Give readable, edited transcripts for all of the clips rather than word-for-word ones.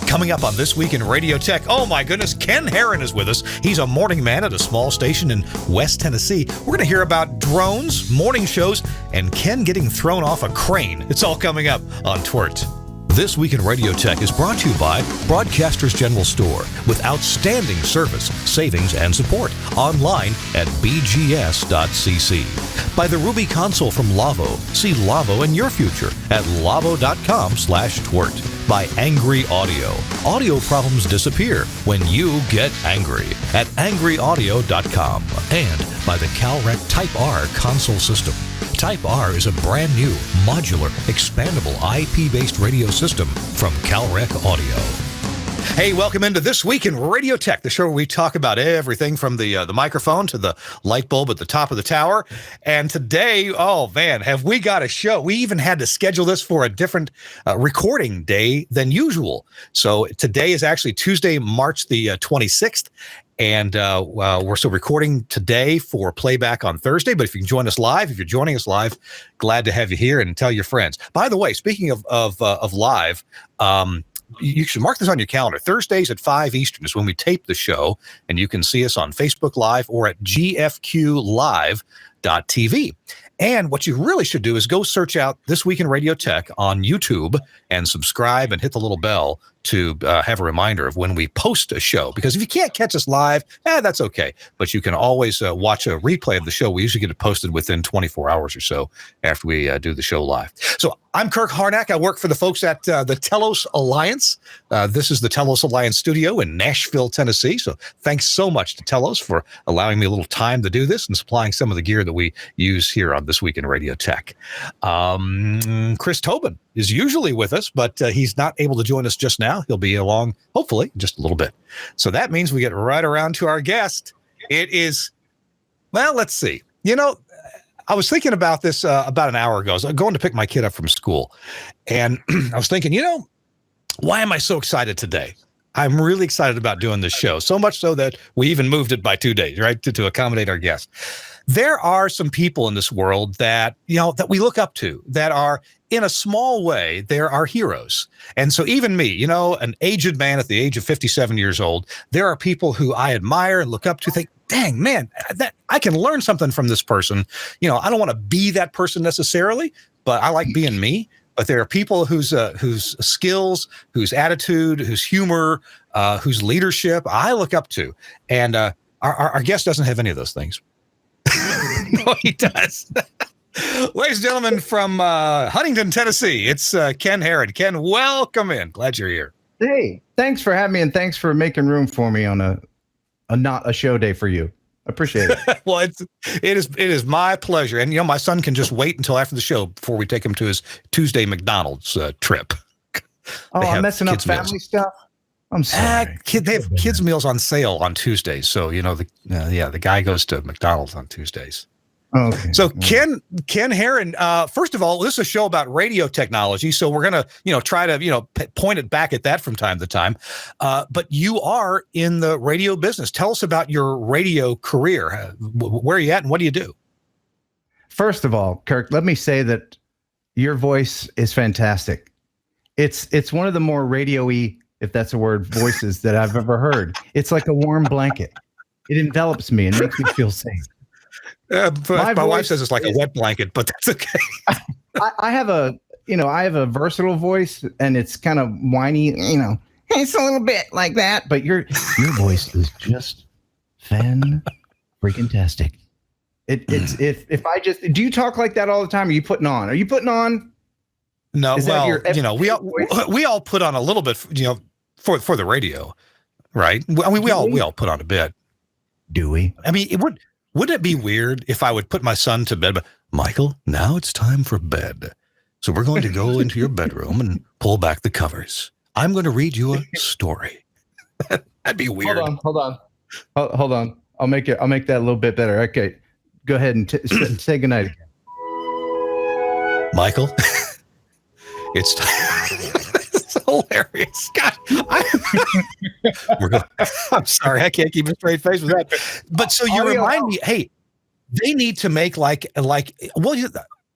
Coming up on This Week in Radio Tech, oh my goodness, Ken Heron is with us. He's a morning man at a small station in West Tennessee. We're going to hear about drones, morning shows, and Ken getting thrown off a crane. It's all coming up on TWiRT. This Week in Radio Tech is brought to you by Broadcasters General Store with outstanding service, savings, and support online at bgs.cc. By the Ruby Console from Lavo. See Lavo in your future at lavo.com/TWiRT. By Angry Audio. Audio problems disappear when you get angry at angryaudio.com. And by the CalRec Type R console system. Type R is a brand new, modular, expandable IP-based radio system from CalRec Audio. Hey, welcome into This Week in Radio Tech, the show where we talk about everything from the microphone to the light bulb at the top of the tower. And today, oh man, have we got a show. We even had to schedule this for a different recording day than usual. So today is actually Tuesday, March the 26th. And we're still recording today for playback on Thursday. But if you can join us live, if you're joining us live, glad to have you here and tell your friends. By the way, speaking of live, you should mark this on your calendar. Thursdays at 5 Eastern is when we tape the show, and you can see us on Facebook Live or at gfqlive.tv. And what you really should do is go search out This Week in Radio Tech on YouTube and subscribe and hit the little bell to have a reminder of when we post a show. Because if you can't catch us live, that's okay. But you can always watch a replay of the show. We usually get it posted within 24 hours or so after we do the show live. So I'm Kirk Harnack. I work for the folks at the Telos Alliance. This is the Telos Alliance studio in Nashville, Tennessee. So thanks so much to Telos for allowing me a little time to do this and supplying some of the gear that we use here on This Week in Radio Tech. Chris Tobin is usually with us, but he's not able to join us just now. He'll be along, hopefully, just a little bit. So that means we get right around to our guest. It is, well, let's see. You know, I was thinking about this about an hour ago. I was going to pick my kid up from school, and I was thinking, you know, why am I so excited today? I'm really excited about doing this show, so much so that we even moved it by 2 days, right, to accommodate our guests. There are some people in this world that, you know, that we look up to, that are, in a small way, they're our heroes. And so even me, you know, an aged man at the age of 57 years old, there are people who I admire and look up to, think, dang, man, that I can learn something from this person. You know, I don't want to be that person necessarily, but I like being me. But there are people whose skills, whose attitude, whose humor, whose leadership I look up to. And our guest doesn't have any of those things. No, he does. Ladies and gentlemen, from Huntington, Tennessee, it's Ken Heron. Ken, welcome in. Glad you're here. Hey, thanks for having me, and thanks for making room for me on a not a show day for you. Appreciate it. Well, it is my pleasure. And, you know, my son can just wait until after the show before we take him to his Tuesday McDonald's trip. Oh, I'm messing up family stuff? I'm sorry. They have kids' meals on sale on Tuesdays. So, you know, the guy goes to McDonald's on Tuesdays. Okay. So Ken Heron, first of all, this is a show about radio technology. So we're going to, you know, try to, you know, point it back at that from time to time. But you are in the radio business. Tell us about your radio career. Where are you at and what do you do? First of all, Kirk, let me say that your voice is fantastic. It's one of the more radio-y, if that's a word, voices that I've ever heard. It's like a warm blanket. It envelops me and makes me feel safe. My wife says it's like a wet blanket, but that's okay. I have a versatile voice, and it's kind of whiny, you know. It's a little bit like that, but your voice is just freaking-tastic. It's if I just, do you talk like that all the time? Are you putting on? No, well, you know, we all put on a little bit, you know, for the radio, right? I mean, we all put on a bit. Do we? I mean, wouldn't it be weird if I would put my son to bed? But Michael, now it's time for bed. So we're going to go into your bedroom and pull back the covers. I'm going to read you a story. That'd be weird. Hold on. I'll make that a little bit better. Okay, go ahead and say goodnight again. Michael, it's time. It's hilarious. God, I'm sorry, I can't keep a straight face with that. But so you remind me, hey, they need to make like well,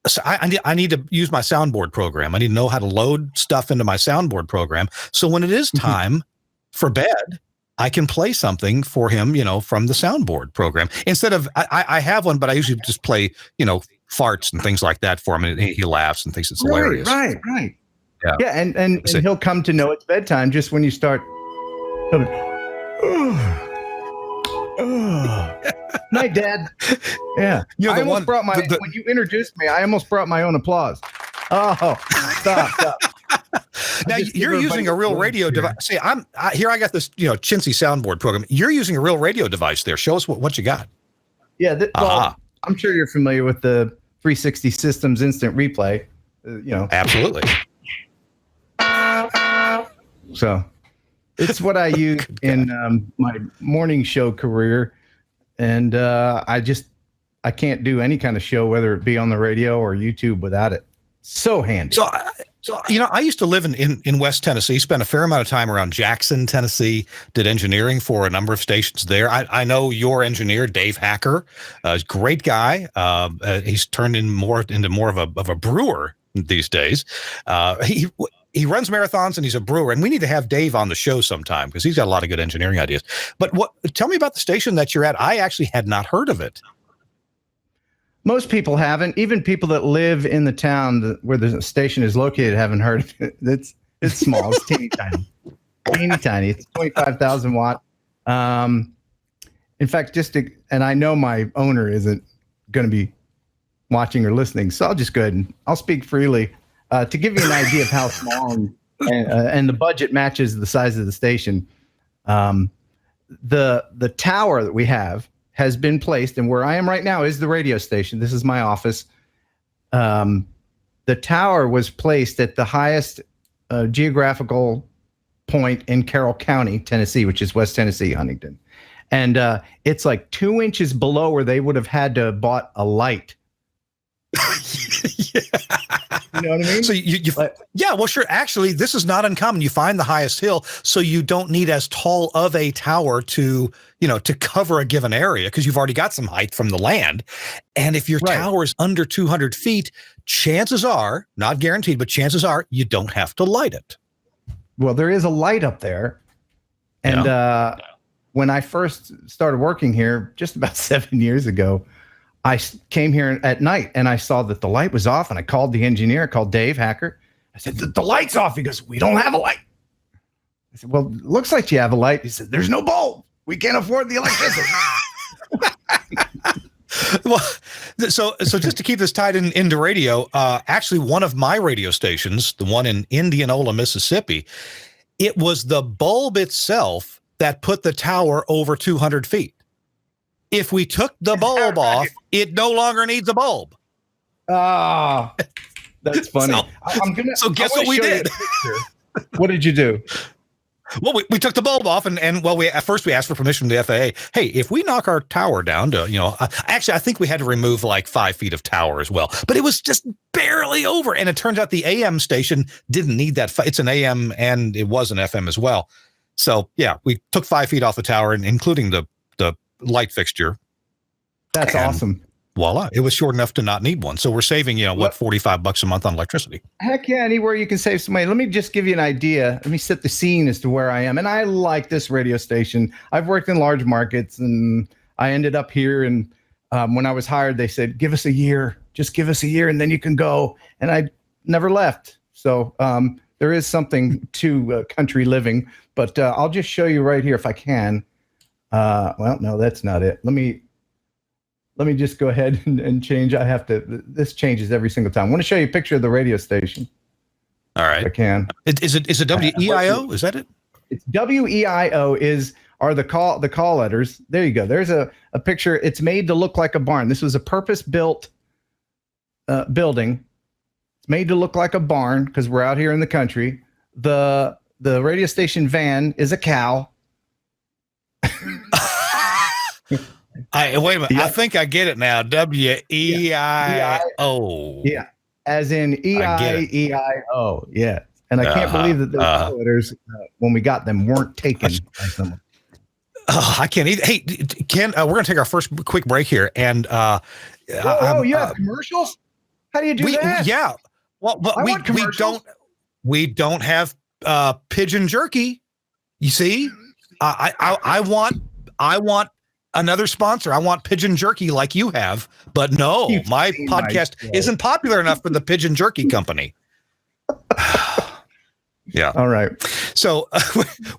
So I need to use my soundboard program. I need to know how to load stuff into my soundboard program. So when it is time for bed, I can play something for him, from the soundboard program. Instead of, I have one, but I usually just play, farts and things like that for him. And he laughs and thinks it's hilarious. Right. Yeah. And he'll come to know it's bedtime just when you start. Night, Dad. Yeah. When you introduced me, I almost brought my own applause. Oh, stop. Now you're using a real radio device. See, I got this, chintzy soundboard program. You're using a real radio device there. Show us what you got. Yeah. Well, I'm sure you're familiar with the 360 Systems Instant Replay. Absolutely. So it's what I use in my morning show career. And I can't do any kind of show, whether it be on the radio or YouTube, without it. So handy. So I used to live in West Tennessee, spent a fair amount of time around Jackson, Tennessee, did engineering for a number of stations there. I know your engineer, Dave Hacker, great guy. He's turned into more of a brewer these days. He runs marathons and he's a brewer, and we need to have Dave on the show sometime because he's got a lot of good engineering ideas. But tell me about the station that you're at. I actually had not heard of it. Most people haven't. Even people that live in the town where the station is located haven't heard of it. It's small. It's teeny tiny. It's 25,000 watt. In fact, and I know my owner isn't going to be watching or listening, so I'll just go ahead and I'll speak freely to give you an idea of how small and the budget matches the size of the station. The tower that we have has been placed, and where I am right now is the radio station. This is my office. The tower was placed at the highest geographical point in Carroll County, Tennessee, which is West Tennessee, Huntington. And it's like 2 inches below where they would have had to have bought a light. You know what I mean? So yeah, well, sure. Actually, this is not uncommon. You find the highest hill, so you don't need as tall of a tower to cover a given area because you've already got some height from the land. And if your tower is under 200 feet, chances are, not guaranteed, but chances are you don't have to light it. Well, there is a light up there. And when I first started working here, just about 7 years ago, I came here at night and I saw that the light was off, and I called the engineer, called Dave Hacker. I said, the light's off. He goes, we don't have a light. I said, well, it looks like you have a light. He said, there's no bulb. We can't afford the electricity. Well, so just to keep this tied into radio, actually one of my radio stations, the one in Indianola, Mississippi, it was the bulb itself that put the tower over 200 feet. If we took the bulb off, it no longer needs a bulb. Ah, that's funny. So guess what we did? What did you do? Well, we took the bulb off, and at first we asked for permission from the FAA. Hey, if we knock our tower down to, actually I think we had to remove like 5 feet of tower as well, but it was just barely over. And it turns out the AM station didn't need that. It's an AM and it was an FM as well. So yeah, we took 5 feet off the tower, and including the light fixture. That's awesome. Voila. It was short enough to not need one. So we're saving, $45 a month on electricity. Heck yeah. Anywhere you can save some money. Let me just give you an idea. Let me set the scene as to where I am. And I like this radio station. I've worked in large markets, and I ended up here. And when I was hired, they said, give us a year, just give us a year, and then you can go. And I never left. So there is something to country living, but I'll just show you right here if I can. Well, no, that's not it. Let me just go ahead and change. This changes every single time. I want to show you a picture of the radio station. All right. If I can. Is it WEIO? Is that it? It's WEIO are the call letters. There you go. There's a picture. It's made to look like a barn. This was a purpose-built building. It's made to look like a barn because we're out here in the country. The radio station van is a cow. Wait a minute. Yeah. I think I get it now. WEIO. Yeah. As in EIEIO. Yeah. And I can't believe that those letters, when we got them, weren't taken by someone. I can't either. Hey, Ken, we're going to take our first quick break here. And you have commercials? How do you do that? Yeah. Well, but we don't have pigeon jerky. You see, I want another sponsor. I want pigeon jerky like you have, but no, my podcast isn't popular enough for the pigeon jerky company. Yeah. All right. So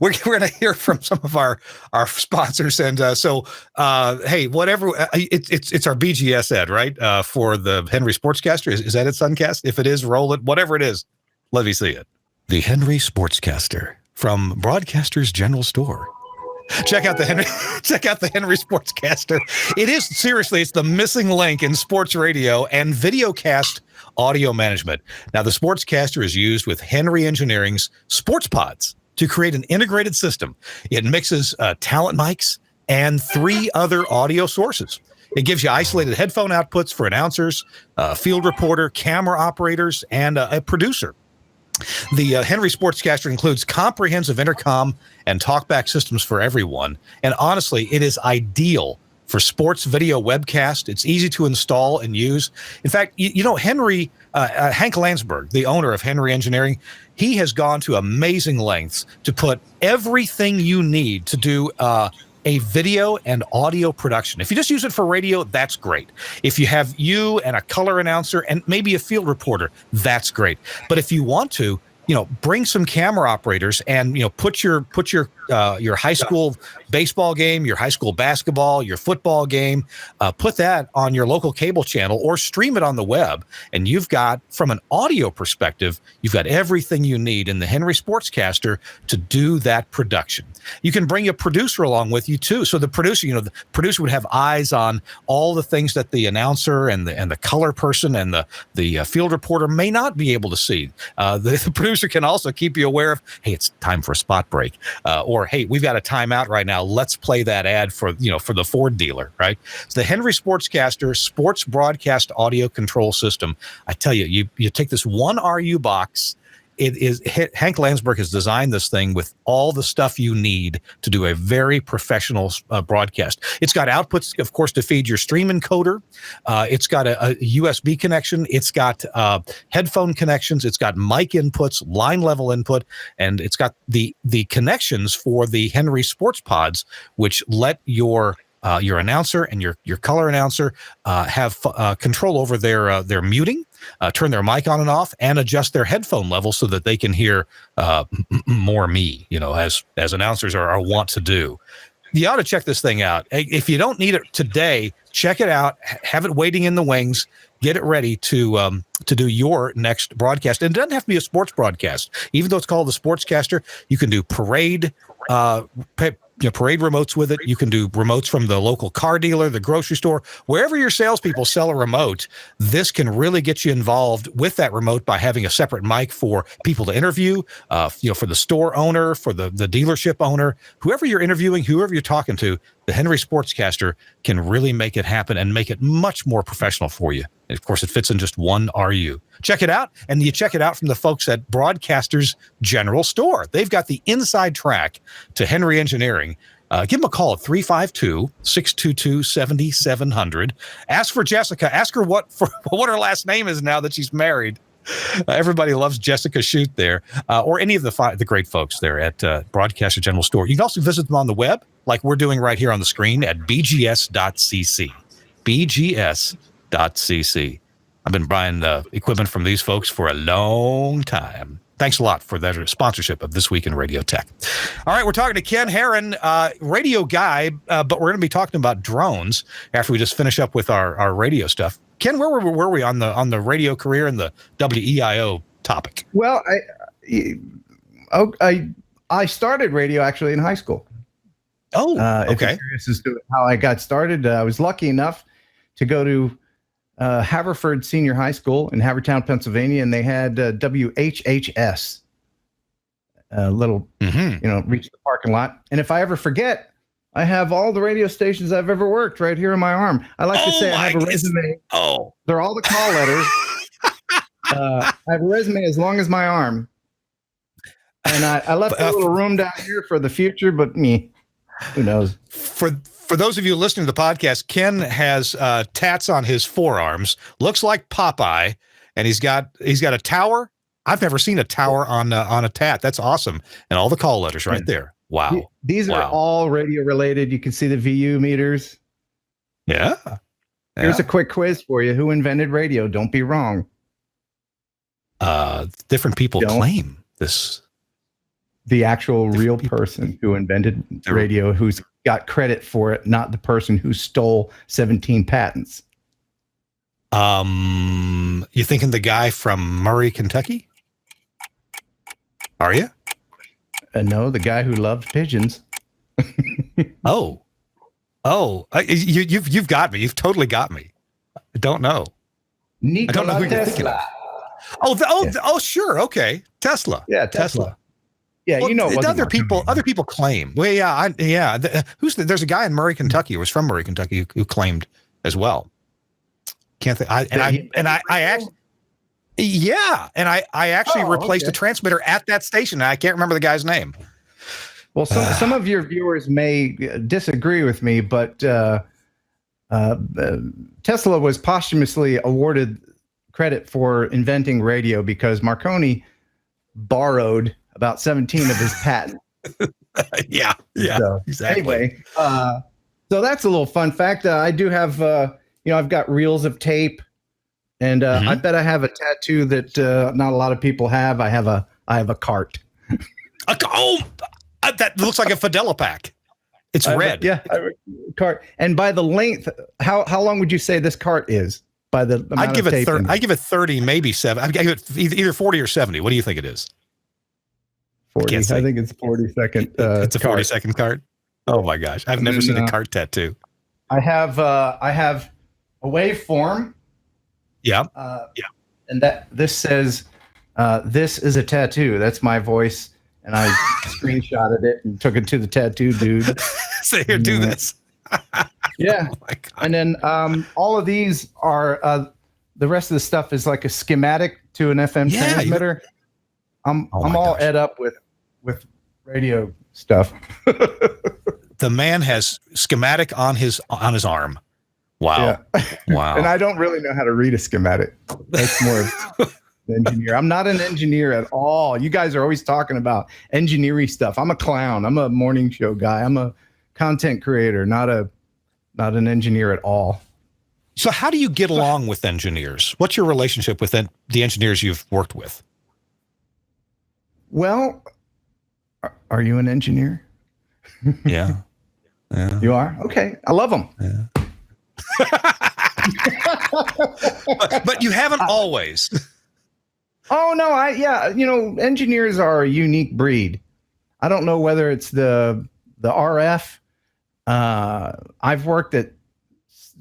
we're going to hear from some of our sponsors, and hey, whatever it's our BGS ad, right? For the Henry Sportscaster, is that it, Suncast? If it is, roll it. Whatever it is, let me see it. The Henry Sportscaster from Broadcasters General Store. Check out the Henry Sportscaster. It is seriously, it's the missing link in sports radio and videocast audio management. Now, the Sportscaster is used with Henry Engineering's Sports Pods to create an integrated system. It mixes talent mics and 3 other audio sources. It gives you isolated headphone outputs for announcers, field reporter, camera operators, and a producer. The Henry Sportscaster includes comprehensive intercom and talkback systems for everyone. And honestly, it is ideal for sports video webcast. It's easy to install and use. In fact, Henry, Hank Landsberg, the owner of Henry Engineering, he has gone to amazing lengths to put everything you need to do a video and audio production. If you just use it for radio, that's great. If you have you and a color announcer and maybe a field reporter, that's great. But if you want to, bring some camera operators and, put your high school baseball game, your high school basketball, your football game, put that on your local cable channel or stream it on the web. And you've got, from an audio perspective, you've got everything you need in the Henry Sportscaster to do that production. You can bring a producer along with you too. So the producer would have eyes on all the things that the announcer and the color person and the field reporter may not be able to see. The producer can also keep you aware of, hey, it's time for a spot break, or hey, we've got a timeout right now. Let's play that ad for the Ford dealer, right? So the Henry Sportscaster Sports Broadcast Audio Control System. I tell you, you take this one RU box. Hank Landsberg has designed this thing with all the stuff you need to do a very professional broadcast. It's got outputs, of course, to feed your stream encoder. It's got a USB connection. It's got headphone connections. It's got mic inputs, line level input, and it's got the connections for the Henry Sports Pods, which let your announcer and your color announcer have control over their muting, turn their mic on and off, and adjust their headphone level so that they can hear more me, as announcers are wont to do. You ought to check this thing out. If you don't need it today, check it out. Have it waiting in the wings. Get it ready to do your next broadcast. And it doesn't have to be a sports broadcast. Even though it's called the Sportscaster, you can do parade remotes with it. You can do remotes from the local car dealer, the grocery store, wherever your salespeople sell a remote. This can really get you involved with that remote by having a separate mic for people to interview, for the store owner, for the dealership owner, whoever you're interviewing, whoever you're talking to. The Henry Sportscaster can really make it happen and make it much more professional for you. And of course, it fits in just one RU. Check it out, and you check it out from the folks at Broadcasters General Store. They've got the inside track to Henry Engineering. Give them a call at 352-622-7700. Ask for Jessica. Ask her what her last name is now that she's married. Everybody loves Jessica Shute there, or any of the great folks there at Broadcaster General Store. You can also visit them on the web, like we're doing right here on the screen at bgs.cc. bgs.cc. I've been buying equipment from these folks for a long time. Thanks a lot for their sponsorship of This Week in Radio Tech. All right, we're talking to Ken Heron, radio guy, but we're going to be talking about drones after we just finish up with our radio stuff. Ken, where were we on the radio career and the WEIO topic? Well, I started radio actually in high school. Oh, okay. If you're curious as to how I got started, I was lucky enough to go to Haverford Senior High School in Havertown, Pennsylvania, and they had WHHS. Reach the parking lot. And if I ever forget, I have all the radio stations I've ever worked right here in my arm. I like to say I have a resume. They're all the call letters. I have a resume as long as my arm. And I left a little room down here for the future, but who knows? For For those of you listening to the podcast, Ken has tats on his forearms. Looks like Popeye, and he's got a tower. I've never seen a tower on a tat. That's awesome, and all the call letters right there. Wow, these are all radio related. You can see the VU meters. Yeah. Here's a quick quiz for you. Who invented radio? Don't be wrong. Different people claim this. The actual real person who invented radio, who's got credit for it, not the person who stole 17 patents. You thinking the guy from Murray, Kentucky? Are you? No, the guy who loved pigeons. You've got me. You've totally got me. I don't know. Nikola I don't know who you're thinking of. Sure, okay, Tesla. Yeah, Tesla. Yeah, well, other people claim. Well, there's a guy in Murray, Kentucky, who was from Murray, Kentucky, who claimed as well. Can't think. I actually replaced a transmitter at that station. I can't remember the guy's name. Well, some of your viewers may disagree with me, but Tesla was posthumously awarded credit for inventing radio because Marconi borrowed about 17 of his patents. Yeah, so, exactly. Anyway, so that's a little fun fact. I do have, I've got reels of tape, and I bet I have a tattoo that not a lot of people have. I have a cart. That looks like a Fidela pack. It's red. I have a cart. And by the length, how long would you say this cart is? By the amount I'd give of it tape 30. I give it 30, maybe 7. I give it either 40 or 70. What do you think it is? 40. I think it's 40-second. It's a 40-second cart. Oh my gosh, I've never seen a cart tattoo. I have a waveform. Yeah. And this says, "This is a tattoo." That's my voice, and I screenshotted it and took it to the tattoo dude. So here, do this. Yeah. Oh my God. And then all of these are the rest of the stuff is like a schematic to an FM transmitter. I'm all ed up with radio stuff. The man has schematic on his arm. Wow. Yeah. Wow. And I don't really know how to read a schematic. That's more of an engineer. I'm not an engineer at all. You guys are always talking about engineering stuff. I'm a clown. I'm a morning show guy. I'm a content creator, not an engineer at all. So how do you get along with engineers? What's your relationship with the engineers you've worked with? Well, are you an engineer? Yeah. You are? Okay. I love them. Yeah. but you haven't always. Oh, no. Engineers are a unique breed. I don't know whether it's the RF. I've worked at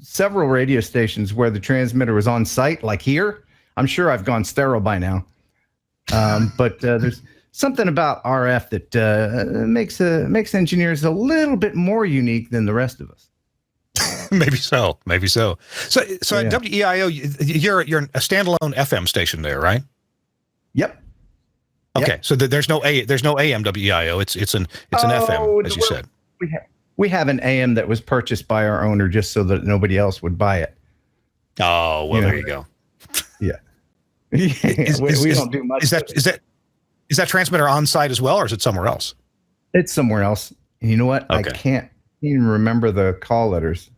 several radio stations where the transmitter was on site, like here. I'm sure I've gone sterile by now. But there's something about RF that makes engineers a little bit more unique than the rest of us. Maybe so. So at WEIO, you're a standalone FM station there, right? Yep. Okay, yep. so there's no AM WEIO. It's an FM, as you said. We have an AM that was purchased by our owner just so that nobody else would buy it. Oh well, there you go. Yeah. We don't do much. Is that transmitter on site as well, or is it somewhere else? It's somewhere else. And you know what? Okay. I can't even remember the call letters.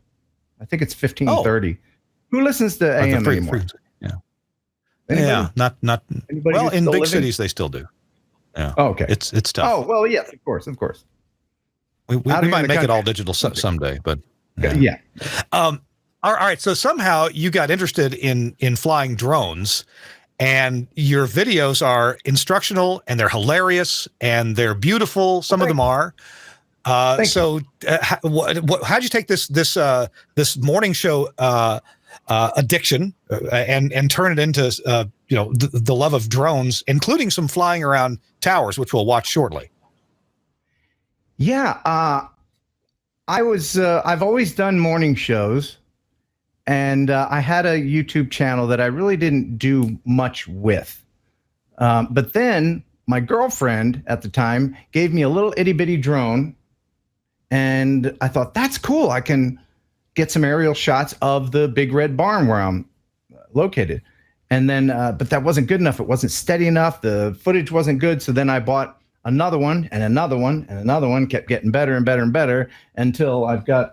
I think it's 1530. Who listens to AM anymore? Yeah. Anybody? Yeah, not. Well, in big cities they still do. Yeah. Oh, okay. It's tough. Oh well, yes, of course. We might make it all digital someday, but yeah. All right. So somehow you got interested in flying drones, and your videos are instructional and they're hilarious and they're beautiful. Some of them are. So how'd you take this morning show addiction and turn it into the love of drones, including some flying around towers, which we'll watch shortly? Yeah, I've always done morning shows, and I had a YouTube channel that I really didn't do much with. But then my girlfriend at the time gave me a little itty bitty drone, And I thought, that's cool. I can get some aerial shots of the big red barn where I'm located. And then, but that wasn't good enough. It wasn't steady enough. The footage wasn't good. So then I bought another one and another one and another one, kept getting better and better and better until I've got,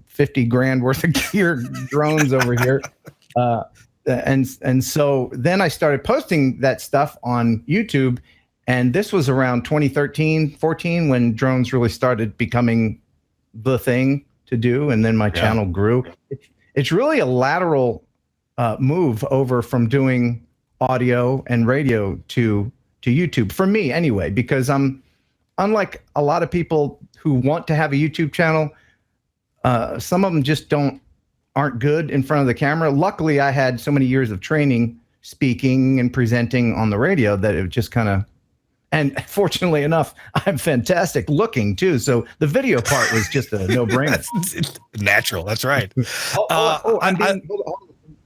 50 grand worth of gear drones over here. And so then I started posting that stuff on YouTube. And this was around 2013, 14, when drones really started becoming the thing to do. And then my channel grew. It's really a lateral move over from doing audio and radio to YouTube, for me anyway, because I'm unlike a lot of people who want to have a YouTube channel. Some of them just aren't good in front of the camera. Luckily, I had so many years of training, speaking and presenting on the radio that it just kind of, and fortunately enough, I'm fantastic looking too. So the video part was just a no-brainer. Natural. That's right. Hold on.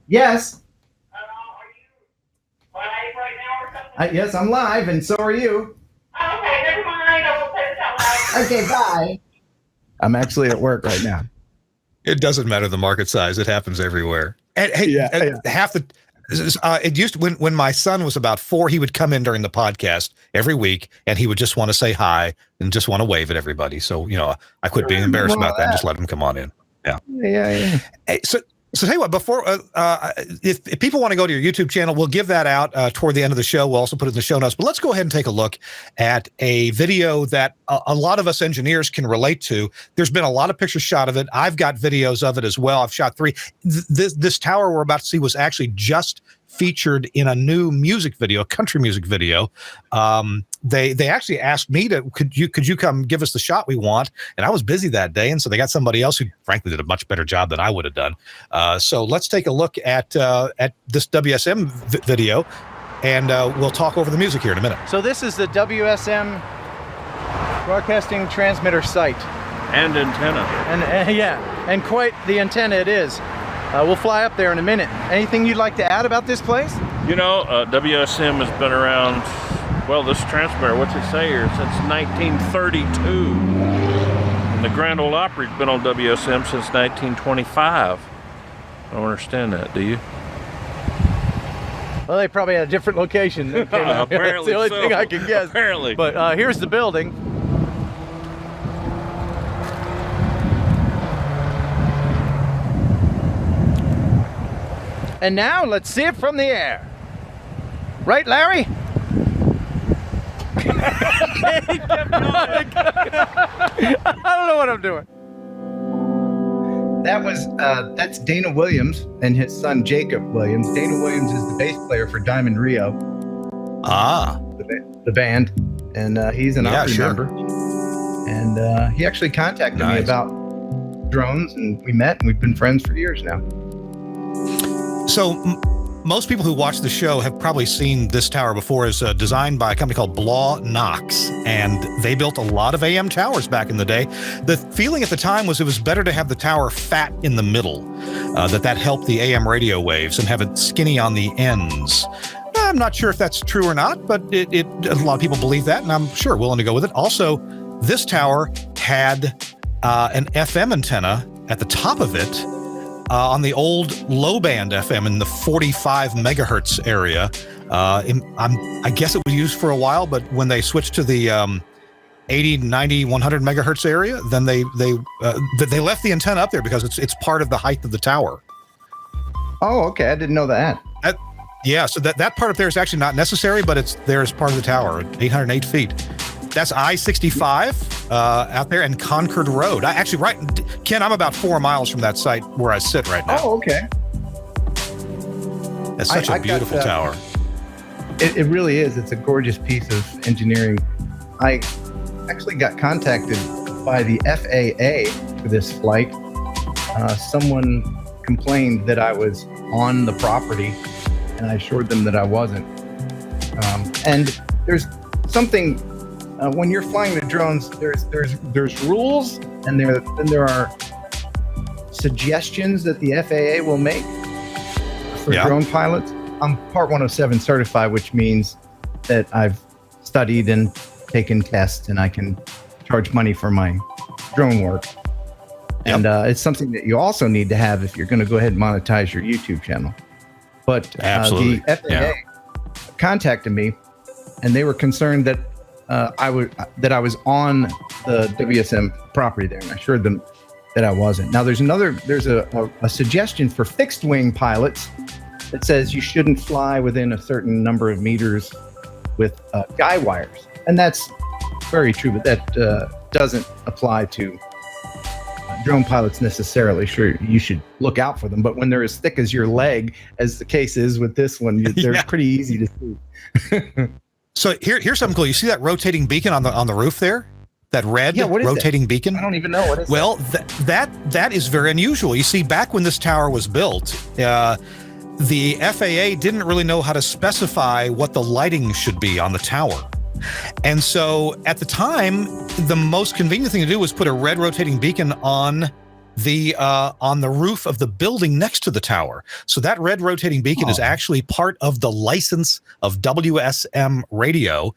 Yes. Are you live right now or something? Yes, I'm live, and so are you. Okay, never mind. I won't say this out loud. Okay, bye. I'm actually at work right now. It doesn't matter the market size. It happens everywhere. And hey, half the it used to, when my son was about 4, he would come in during the podcast every week, and he would just want to say hi and just want to wave at everybody. So I quit being embarrassed about that and just let him come on in. Yeah. Hey, so tell you what, before if people want to go to your YouTube channel, we'll give that out toward the end of the show. We'll also put it in the show notes. But let's go ahead and take a look at a video that a lot of us engineers can relate to. There's been a lot of pictures shot of it. I've got videos of it as well. I've shot 3. This tower we're about to see was actually just featured in a new music video, a country music video. They actually asked me could you come give us the shot we want, and I was busy that day, and so they got somebody else who frankly did a much better job than I would have done. So let's take a look at this WSM video, and we'll talk over the music here in a minute. So this is the WSM broadcasting transmitter site and antenna, and quite the antenna it is. We'll fly up there in a minute. Anything you'd like to add about this place? WSM has been around, well, this transmitter, what's it say here, since 1932. And the Grand Ole Opry's been on WSM since 1925. I don't understand that, do you? Well, they probably had a different location. Apparently that's the only thing I can guess. Apparently. But here's the building. And now let's see it from the air. Right, Larry? I don't know what I'm doing. That's Dana Williams and his son Jacob Williams. Dana Williams is the bass player for Diamond Rio. The band. And he's an Opry member. And he actually contacted me about drones, and we met, and we've been friends for years now. So most people who watch the show have probably seen this tower before. It's designed by a company called Blaw Knox, and they built a lot of AM towers back in the day. The feeling at the time was it was better to have the tower fat in the middle, that helped the AM radio waves, and have it skinny on the ends. I'm not sure if that's true or not, but a lot of people believe that, and I'm sure willing to go with it. Also, this tower had an FM antenna at the top of it, on the old low band FM in the 45 megahertz area. I guess it was used for a while, but when they switched to the 80, 90, 100 megahertz area, then they left the antenna up there because it's part of the height of the tower. Oh, okay. I didn't know that. So that part up there is actually not necessary, but it's there as part of the tower, 808 feet. That's I-65 out there and Concord Road. Ken, I'm about 4 miles from that site where I sit right now. Oh, okay. It's such a beautiful tower. It really is. It's a gorgeous piece of engineering. I actually got contacted by the FAA for this flight. Someone complained that I was on the property, and I assured them that I wasn't. And there's something. When you're flying the drones, there's rules, and there are suggestions that the FAA will make for drone pilots. I'm Part 107 certified, which means that I've studied and taken tests, and I can charge money for my drone work. And it's something that you also need to have if you're going to go ahead and monetize your YouTube channel. But the FAA contacted me, and they were concerned that I was on the WSM property there, and I assured them that I wasn't. Now there's a suggestion for fixed wing pilots that says you shouldn't fly within a certain number of meters with guy wires, and that's very true, but that doesn't apply to drone pilots necessarily. Sure, you should look out for them, but when they're as thick as your leg, as the case is with this one, they're pretty easy to see. So here's something cool. You see that rotating beacon on the roof there? That red rotating beacon? I don't even know what it is. Well, that is very unusual. You see, back when this tower was built, the FAA didn't really know how to specify what the lighting should be on the tower. And so at the time, the most convenient thing to do was put a red rotating beacon on the roof of the building next to the tower. So that red rotating beacon is actually part of the license of WSM radio.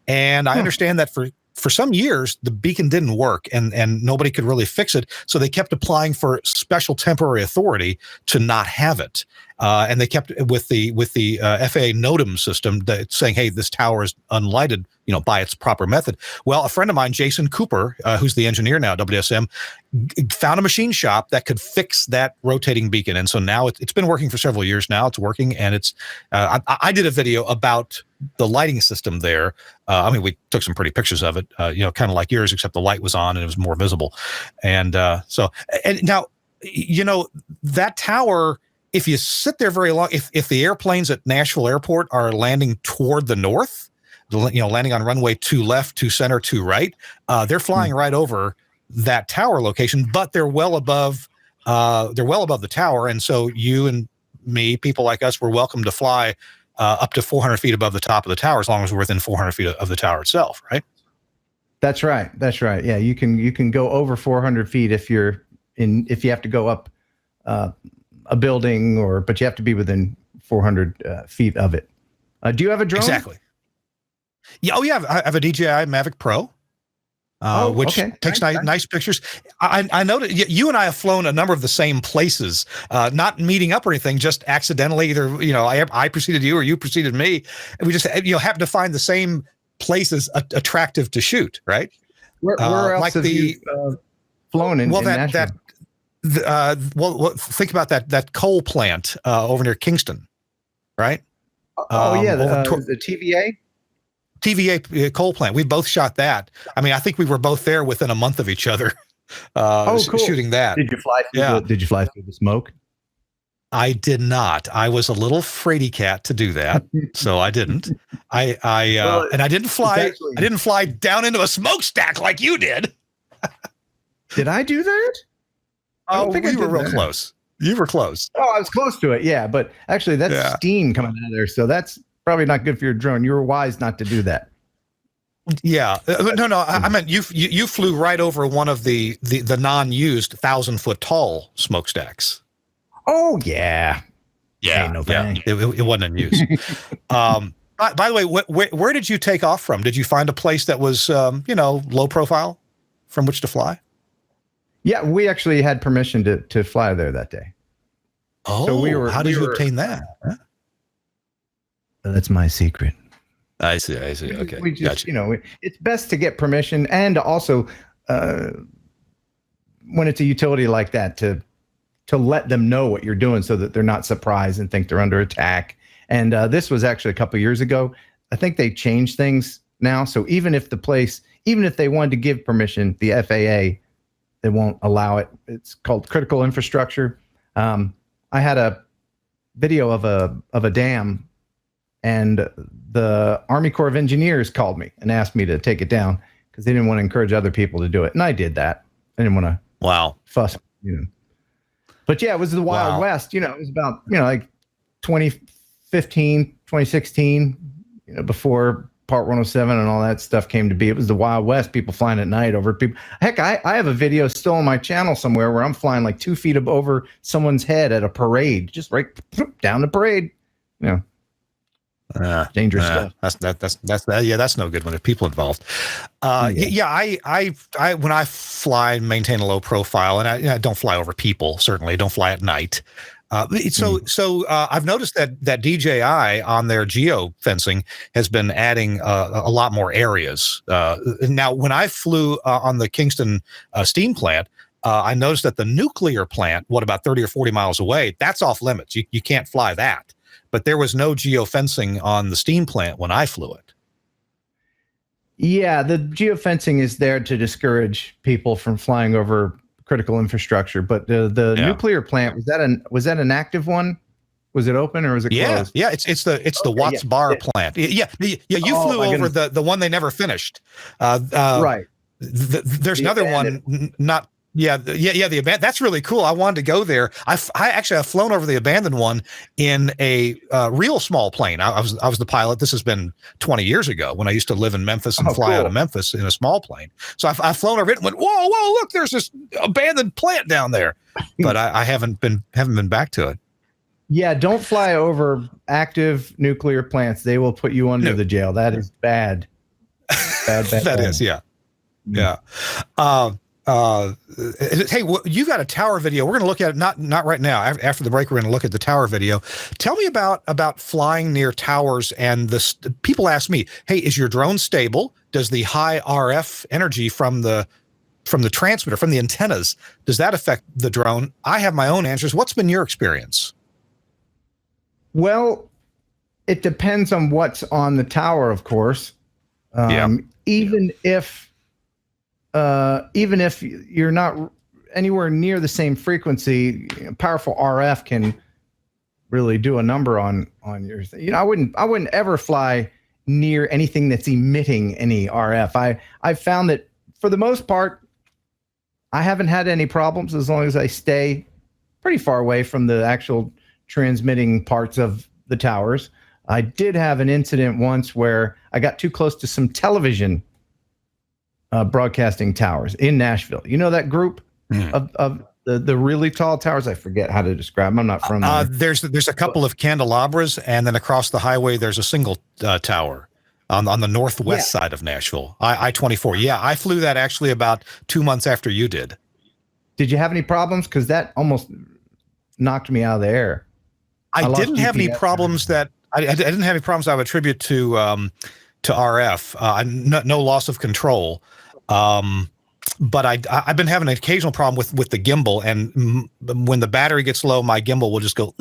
And I understand that for some years, the beacon didn't work and nobody could really fix it. So they kept applying for special temporary authority to not have it. And they kept with the FAA NOTAM system that saying, hey, this tower is unlighted, by its proper method. Well, a friend of mine, Jason Cooper, who's the engineer now at WSM, found a machine shop that could fix that rotating beacon. And so now it's been working for several years now. It's working. And it's, I did a video about the lighting system there. We took some pretty pictures of it, kind of like yours, except the light was on and it was more visible. And now, that tower, if you sit there very long, if the airplanes at Nashville Airport are landing toward the north, landing on runway 2 left, 2 center, 2 right, they're flying right over that tower location, but they're well above the tower. And so you and me, people like us, we're welcome to fly up to 400 feet above the top of the tower, as long as we're within 400 feet of the tower itself, right? That's right. Yeah, you can go over 400 feet if you have to go up a building, but you have to be within 400 feet of it. Do you have a drone? Exactly. Yeah. Oh, yeah. I have a DJI Mavic Pro, which takes nice pictures. I know that you and I have flown a number of the same places, not meeting up or anything, just accidentally. Either I preceded you or you preceded me, and we just happened to find the same places attractive to shoot. Right? Where else have you flown in? Nashville? Think about that coal plant over near Kingston, right? The TVA. TVA coal plant. We both shot that. I think we were both there within a month of each other. Cool. Shooting that. Did you fly through did you fly through the smoke? I did not. I was a little fraidy cat to do that, so I didn't. And I didn't fly. I didn't fly down into a smokestack like you did. Did I do that? You were real close. You were close. Oh, I was close to it. Yeah, but actually, that's steam coming out of there, so that's probably not good for your drone. You were wise not to do that. Yeah. No. I meant you flew right over one of the non-used 1,000-foot tall smokestacks. Oh yeah. Yeah. No thing. It wasn't in use. By the way, where did you take off from? Did you find a place that was low profile from which to fly? Yeah, we actually had permission to fly there that day. Oh, so how did you obtain that? Huh? That's my secret. I see. Okay. We just, it's best to get permission, and also when it's a utility like that, to let them know what you're doing so that they're not surprised and think they're under attack. And this was actually a couple of years ago. I think they changed things now. So even if they wanted to give permission, the FAA, they won't allow it. It's called critical infrastructure. I had a video of a dam, and the Army Corps of Engineers called me and asked me to take it down because they didn't want to encourage other people to do it. And I did that. I didn't want to fuss, But yeah, it was the Wild West. It was about, like 2015, 2016, before Part 107 and all that stuff came to be. It was the Wild West, people flying at night over people. Heck, I have a video still on my channel somewhere where I'm flying like 2 feet over someone's head at a parade, just right down the parade. Dangerous stuff. That's no good when there's people involved. I when I fly, maintain a low profile, and I don't fly over people. Certainly, don't fly at night. So I've noticed that DJI on their geo fencing has been adding a lot more areas. Now, when I flew on the Kingston steam plant, I noticed that the nuclear plant, about 30 or 40 miles away, that's off limits. You can't fly that. But there was no geofencing on the steam plant when I flew it. Yeah, the geofencing is there to discourage people from flying over critical infrastructure. But the nuclear plant, was that an active one? Was it open or was it closed? Yeah, it's the Watts Bar plant. You flew over the one they never finished. Right. There's another one, not. The abandoned. That's really cool. I wanted to go there. I've flown over the abandoned one in a real small plane. I was the pilot. This has been 20 years ago when I used to live in Memphis and fly out of Memphis in a small plane. So I've flown over it and went, whoa, look, there's this abandoned plant down there. But I haven't been back to it. Yeah, don't fly over active nuclear plants. They will put you under the jail. That is bad. Bad. That is, yeah. Hey, you got a tower video. We're going to look at it not right now. After the break, we're going to look at the tower video. Tell me about flying near towers. And people ask me, hey, is your drone stable? Does the high RF energy from the transmitter, from the antennas, does that affect the drone? I have my own answers. What's been your experience? Well, it depends on what's on the tower, of course. Even if you're not anywhere near the same frequency, powerful RF can really do a number on your thing. I wouldn't ever fly near anything that's emitting any RF. I've found that for the most part, I haven't had any problems as long as I stay pretty far away from the actual transmitting parts of the towers. I did have an incident once where I got too close to some television broadcasting towers in Nashville. You know that group of the really tall towers? I forget how to describe them. I'm not from there. There's a couple of candelabras, and then across the highway there's a single tower on the northwest side of Nashville, I-24. Yeah, I flew that actually about 2 months after you did. Did you have any problems? Because that almost knocked me out of the air. I didn't have any problems I didn't have any problems I would attribute to RF. No loss of control. But I've been having an occasional problem with the gimbal, and when the battery gets low, my gimbal will just go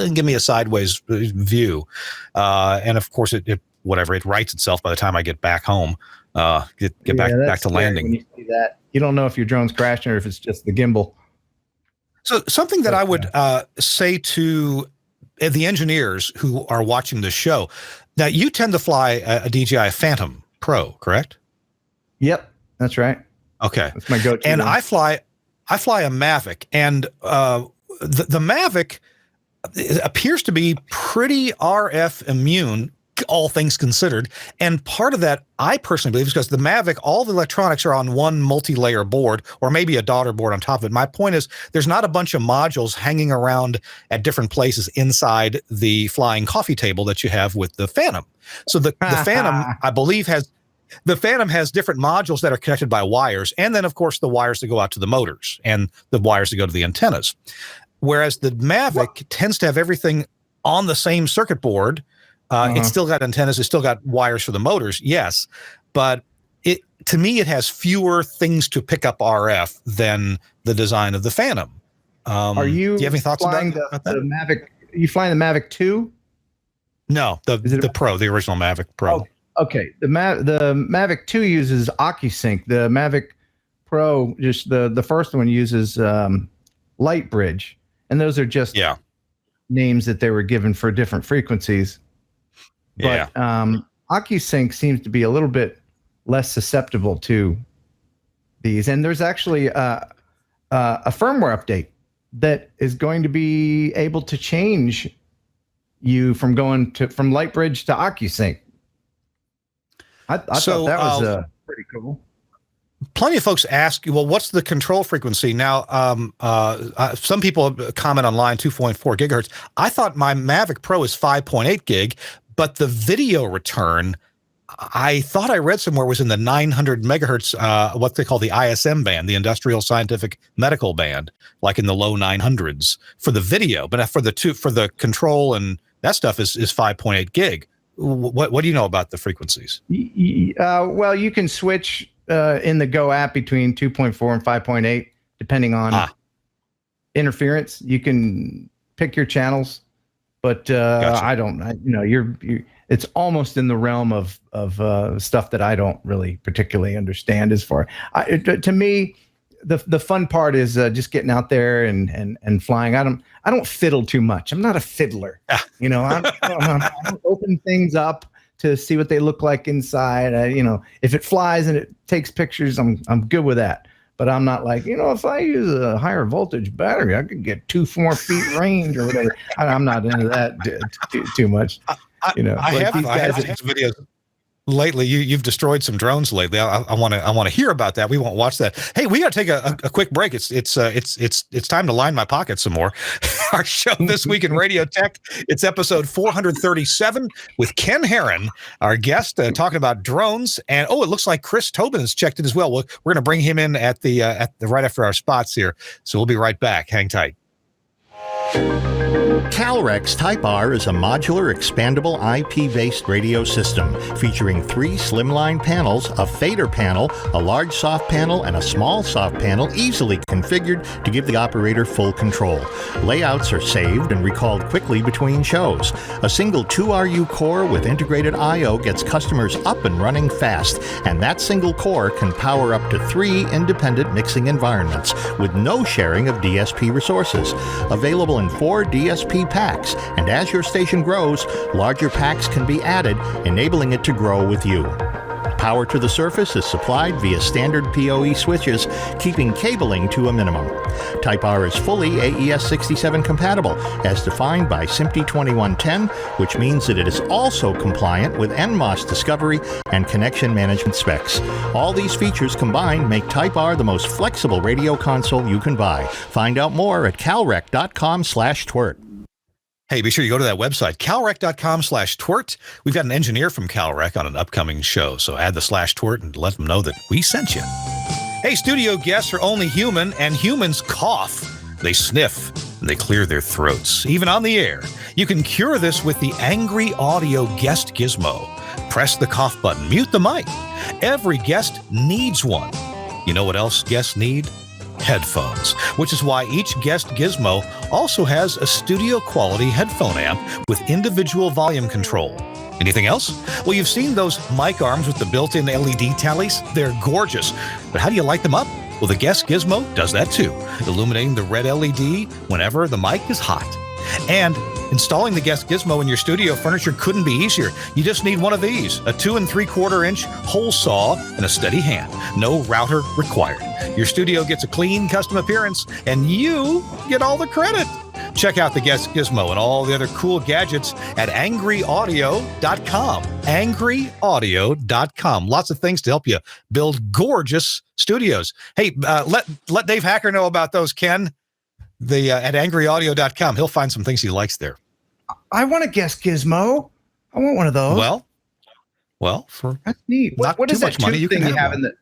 and give me a sideways view. And of course, it rights itself by the time I get back home. Get back to landing. When you see that, you don't know if your drone's crashing or if it's just the gimbal. So something that I would say to the engineers who are watching this show, that you tend to fly a DJI Phantom Pro, correct? Yep, that's right. Okay, that's my go-to. And I fly a Mavic, and the Mavic appears to be pretty RF immune, all things considered. And part of that, I personally believe, is because the Mavic, all the electronics are on one multi-layer board, or maybe a daughter board on top of it. My point is, there's not a bunch of modules hanging around at different places inside the flying coffee table that you have with the Phantom. So the Phantom, I believe, has different modules that are connected by wires, and then, of course, the wires that go out to the motors and the wires that go to the antennas. Whereas the Mavic tends to have everything on the same circuit board. It's still got antennas. It's still got wires for the motors, yes. But to me, it has fewer things to pick up RF than the design of the Phantom. Do you have any thoughts about that? The Mavic? Are you flying the Mavic 2? No, the Pro, the original Mavic Pro. Oh, okay. The Mavic 2 uses OcuSync. The Mavic Pro, just the first one, uses Light Bridge. And those are just names that they were given for different frequencies. But OcuSync seems to be a little bit less susceptible to these. And there's actually a firmware update that is going to be able to change you from Light Bridge to OcuSync. I thought that was pretty cool. plenty of folks ask, well, what's the control frequency? Now, some people comment online 2.4 gigahertz. I thought my Mavic Pro is 5.8 gig, but the video return, I thought I read somewhere was in the 900 megahertz, what they call the ISM band, the Industrial Scientific Medical band, like in the low 900s for the video, but for the control and that stuff is 5.8 gig. What do you know about the frequencies? Well, you can switch in the Go app between 2.4 and 5.8, depending on interference. You can pick your channels, but gotcha. I don't. It's almost in the realm of stuff that I don't really particularly understand. As far to me, the fun part is just getting out there and flying. I don't fiddle too much. I'm not a fiddler. I don't open things up to see what they look like inside. If it flies and it takes pictures, I'm good with that. But I'm not like, if I use a higher voltage battery, I could get 2-4 feet range or whatever. I'm not into that too much. I have videos lately. You've destroyed some drones lately. I want to hear about that. We won't watch that. Hey, we got to take a quick break. It's time to line my pockets some more. Our show This Week in Radio Tech. It's episode 437 with Ken Heron, our guest, talking about drones. And it looks like Chris Tobin has checked in as well. We're going to bring him in at the right after our spots here. So we'll be right back. Hang tight. CalRec's Type R is a modular, expandable IP-based radio system featuring 3 slimline panels, a fader panel, a large soft panel, and a small soft panel easily configured to give the operator full control. Layouts are saved and recalled quickly between shows. A single 2RU core with integrated I/O gets customers up and running fast, and that single core can power up to 3 independent mixing environments with no sharing of DSP resources. Available in 4 DSP packs, and as your station grows, larger packs can be added, enabling it to grow with you. Power to the surface is supplied via standard PoE switches, keeping cabling to a minimum. Type R is fully AES67 compatible, as defined by SMPTE 2110, which means that it is also compliant with NMOS discovery and connection management specs. All these features combined make Type R the most flexible radio console you can buy. Find out more at calrec.com/TWiRT. Hey, be sure you go to that website, calrec.com/TWiRT. We've got an engineer from CalRec on an upcoming show, so add the /TWiRT and let them know that we sent you. Hey, studio guests are only human, and humans cough. They sniff, and they clear their throats, even on the air. You can cure this with the Angry Audio Guest Gizmo. Press the cough button, mute the mic. Every guest needs one. You know what else guests need? Headphones, which is why each guest Gizmo also has a studio quality headphone amp with individual volume control. Anything else? Well, you've seen those mic arms with the built-in LED tallies. They're gorgeous. But how do you light them up? Well, the guest Gizmo does that too, illuminating the red LED whenever the mic is hot. And installing the guest Gizmo in your studio furniture couldn't be easier. You just need one of these, a 2 3/4 inch hole saw and a steady hand. No router required. Your studio gets a clean custom appearance and you get all the credit. Check out the guest Gizmo and all the other cool gadgets at angryaudio.com. Angryaudio.com. Lots of things to help you build gorgeous studios. Hey, let Dave Hacker know about those, Ken. At angryaudio.com. He'll find some things he likes there. I want a guest Gizmo. I want one of those. Well, for that's neat. What is that tube money, thing you have in the?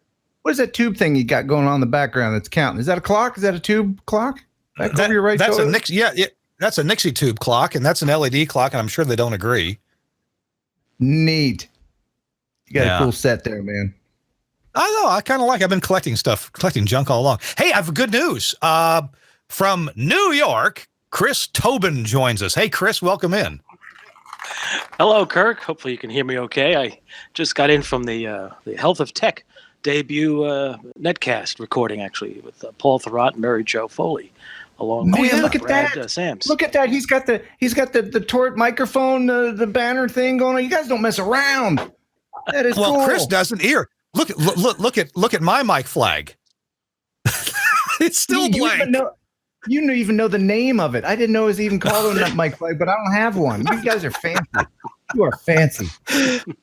What is that tube thing you got going on in the background that's counting? Is that a clock? Is that a tube clock? That's a Nixie. Yeah, that's a Nixie tube clock, and that's an LED clock, and I'm sure they don't agree. Neat. You got a cool set there, man. I know. I kind of like. I've been collecting junk all along. Hey, I have good news. From New York, Chris Tobin joins us. Hey, Chris, welcome in. Hello, Kirk. Hopefully you can hear me okay. I just got in from the Health of Tech debut netcast recording, actually, with Paul Thurrott and Mary Jo Foley, along with look at Brad Sams. Look at that. He's got the TWiRT microphone, the banner thing going on. You guys don't mess around. That is cool. Chris doesn't hear. Look at my mic flag. It's still blank. You don't even know the name of it. I didn't know it was even called a mic flag, but I don't have one. You guys are fancy. You are fancy.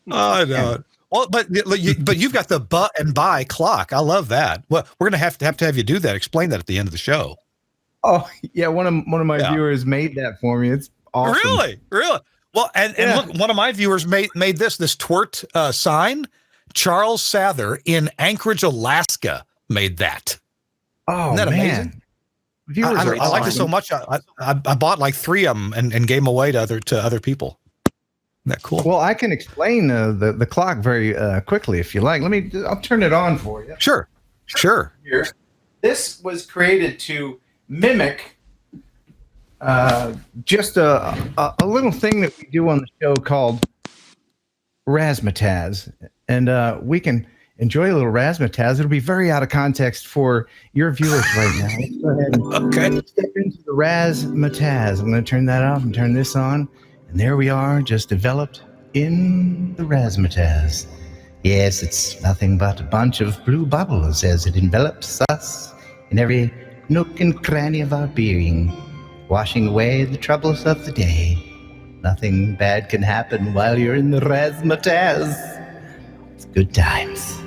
Oh, no. Oh, but you've got the but and by clock. I love that. Well, we're gonna have to have you do that. Explain that at the end of the show. Oh yeah, one of my viewers made that for me. It's awesome. Really. Well, and look, one of my viewers made this TWiRT sign. Charles Sather in Anchorage, Alaska, made that. Oh, isn't that amazing? I like it so much. I bought like 3 of them and gave them away to other people. Isn't that cool? Well, I can explain the clock very quickly if you like. I'll turn it on for you. Sure. Here. This was created to mimic just a little thing that we do on the show called razzmatazz, and we can enjoy a little razzmatazz. It'll be very out of context for your viewers right now. Let's go ahead and step into the razzmatazz. I'm going to turn that off and turn this on, and there we are, just developed in the razzmatazz. Yes, it's nothing but a bunch of blue bubbles as it envelops us in every nook and cranny of our being, washing away the troubles of the day. Nothing bad can happen while you're in the razzmatazz. It's good times.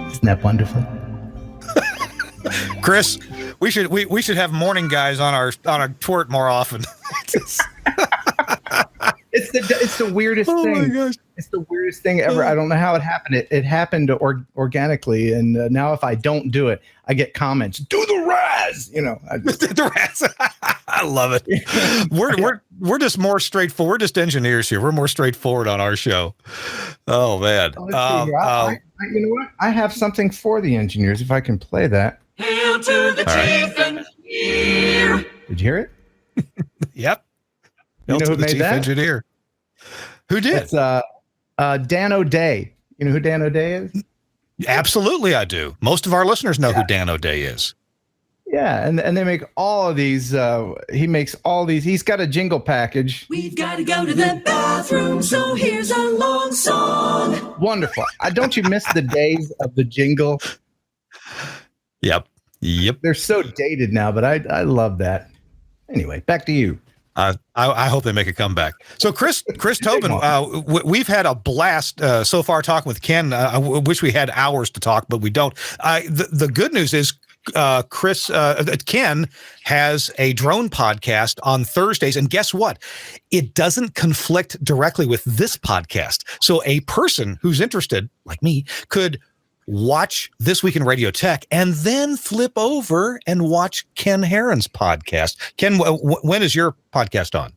Isn't that wonderful? Chris, we should have morning guys on our TWiRT more often. It's the weirdest thing. Oh my gosh. It's the weirdest thing ever. I don't know how it happened. It happened organically, and now if I don't do it, I get comments. Do the razz, The razz. I love it. We're just more straightforward. We're just engineers here. We're more straightforward on our show. Oh man. You know what? I have something for the engineers. If I can play that. Hail to the chief engineer. Did you hear it? Yep. You know who made chief that? Engineer. Who did? It's Dan O'Day. You know who Dan O'Day is? Absolutely, I do. Most of our listeners know who Dan O'Day is. Yeah, and they make all of these. He makes all these. He's got a jingle package. We've got to go to the bathroom, so here's a long song. Wonderful. Don't you miss the days of the jingle? Yep. They're so dated now, but I love that. Anyway, back to you. I hope they make a comeback. So Chris Tobin, we've had a blast so far talking with Ken. I wish we had hours to talk, but we don't. The good news is Ken has a drone podcast on Thursdays, and guess what? It doesn't conflict directly with this podcast. So a person who's interested, like me, could watch This Week in Radio Tech and then flip over and watch Ken Heron's podcast. Ken, when is your podcast on?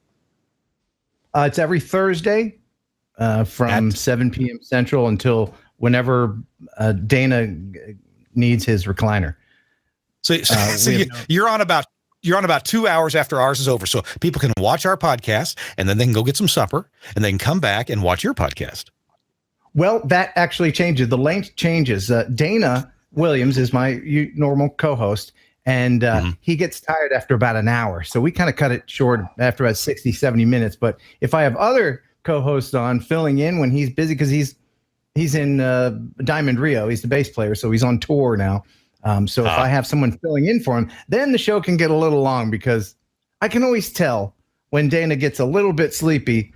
It's every Thursday from 7 p.m. Central until whenever Dana needs his recliner. So you're on about 2 hours after ours is over. So people can watch our podcast and then they can go get some supper and they can come back and watch your podcast. Well, that actually changes. The length changes. Dana Williams is my normal co-host, and he gets tired after about an hour. So we kind of cut it short after about 60, 70 minutes. But if I have other co-hosts on filling in when he's busy, because he's in Diamond Rio, he's the bass player, so he's on tour now. So if I have someone filling in for him, then the show can get a little long because I can always tell when Dana gets a little bit sleepy.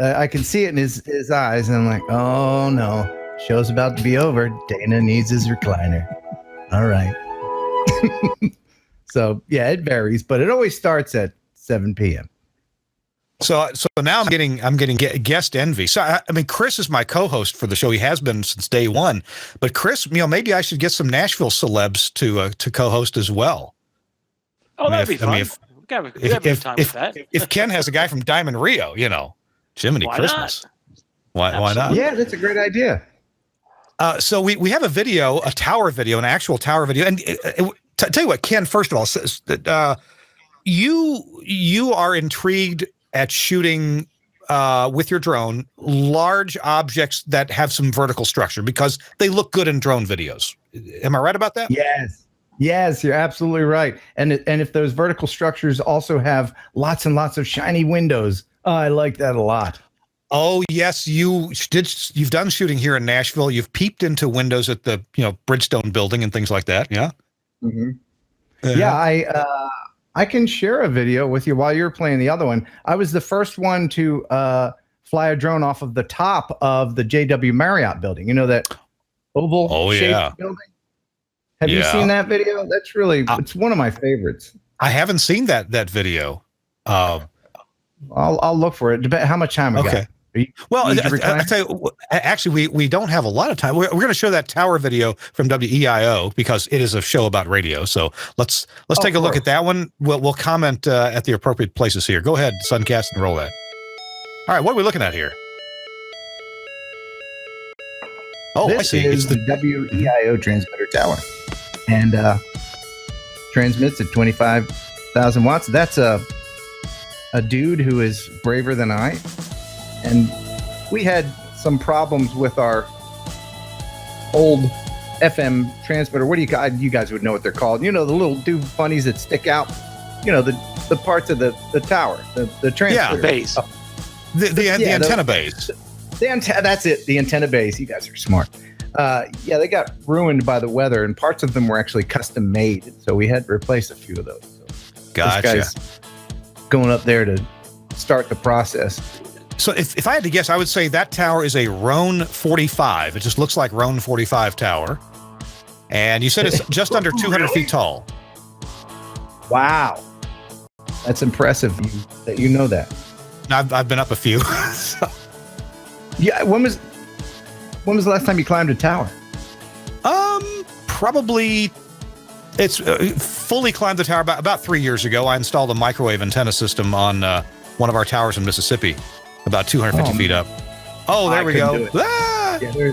I can see it in his eyes, and I'm like, oh no, show's about to be over. Dana needs his recliner. All right. So yeah, it varies, but it always starts at 7 p.m. So now I'm getting guest envy. So I mean, Chris is my co-host for the show. He has been since day one. But Chris, maybe I should get some Nashville celebs to co-host as well. Oh, that'd be fun. We have a good time with that. If Ken has a guy from Diamond Rio, Jiminy Christmas. Why not? Yeah, that's a great idea. So we have a video, a tower video, an actual tower video. And tell you what, Ken, first of all, says that you are intrigued at shooting with your drone large objects that have some vertical structure because they look good in drone videos. Am I right about that? Yes, you're absolutely right. And if those vertical structures also have lots and lots of shiny windows, I like that a lot. Oh yes, you've done shooting here in Nashville. You've peeped into windows at the Bridgestone building and things like that. Yeah. Mm-hmm. Yeah, I can share a video with you while you're playing the other one. I was the first one to fly a drone off of the top of the JW Marriott building. You know that oval shaped building? Have you seen that video? That's really it's one of my favorites. I haven't seen that video. I'll look for it. Depends how much time I got. Well, I tell you, actually, we don't have a lot of time. We're going to show that tower video from WEIO because it is a show about radio. So let's take a look at that one. We'll comment at the appropriate places here. Go ahead, Suncast, and roll that. All right, what are we looking at here? Oh, this I see. Is the WEIO transmitter tower, and transmits at 25,000 watts. That's a dude who is braver than I. And we had some problems with our old FM transmitter. What do you guys would know what they're called? You know, the little dude funnies that stick out. You know, the parts of the tower, the transmitter. The base. The antenna base. The antenna. That's it. The antenna base. You guys are smart. They got ruined by the weather, and parts of them were actually custom made. So we had to replace a few of those. So gotcha. This guy's going up there to start the process. So if I had to guess, I would say that tower is a Roan 45. It just looks like Roan 45 tower. And you said it's just under 200 feet tall. Wow. That's impressive that you know that. I've been up a few. So. Yeah. When was the last time you climbed a tower? Probably it's fully climbed the tower about 3 years ago. I installed a microwave antenna system on one of our towers in Mississippi. About 250 feet up. Oh, there we go. Ah! Yeah,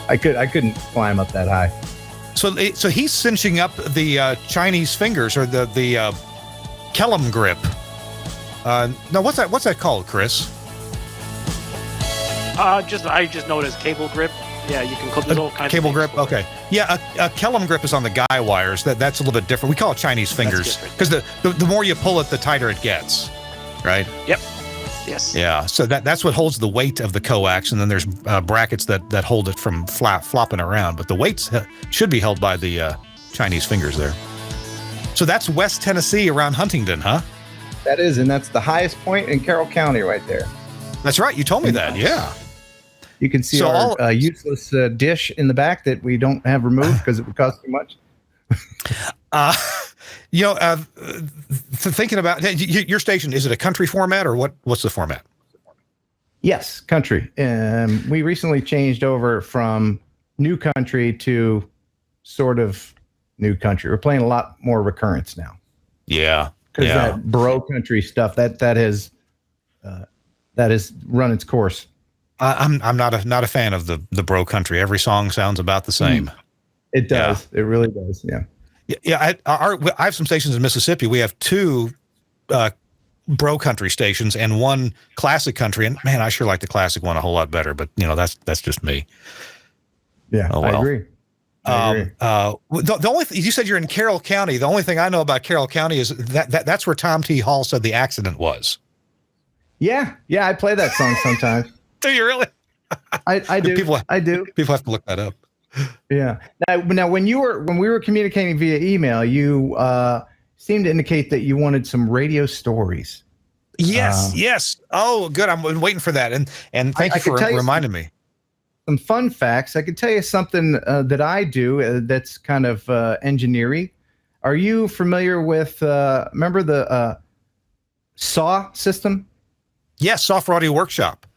I couldn't climb up that high. So he's cinching up the Chinese fingers or the Kellum grip. No, what's that called, Chris? I just know it as cable grip. Yeah, you can there's all kinds cable of grip. Okay, yeah, a Kellum grip is on the guy wires. That's a little bit different. We call it Chinese fingers because the more you pull it, the tighter it gets. Right. Yep. Yes. Yeah. So that's what holds the weight of the coax, and then there's brackets that hold it from flopping around. But the weights should be held by the Chinese fingers there. So that's West Tennessee around Huntington, huh? That is, and that's the highest point in Carroll County right there. That's right. You told me that. Yeah. You can see our useless dish in the back that we don't have removed because it would cost too much. Thinking about your station, is it a country format or what's the format? Yes, country. We recently changed over from new country to sort of new country. We're playing a lot more recurrence now. Yeah. Because that bro country stuff that has run its course. I'm not a fan of the bro country. Every song sounds about the same. It does. Yeah. It really does. Yeah. Yeah, I have some stations in Mississippi. We have two bro country stations and one classic country. And man, I sure like the classic one a whole lot better. But that's just me. Yeah, I agree. The only you said you're in Carroll County. The only thing I know about Carroll County is that's where Tom T. Hall said the accident was. Yeah, I play that song sometimes. Do you really? I do. I do. People have to look that up. Yeah. Now, when we were communicating via email, you seemed to indicate that you wanted some radio stories. Yes. Oh, good. I'm waiting for that. And thank you for reminding me. Some fun facts. I could tell you something that I do that's kind of engineering. Are you familiar with? Remember the SAW system? Yes, Software Audio Workshop.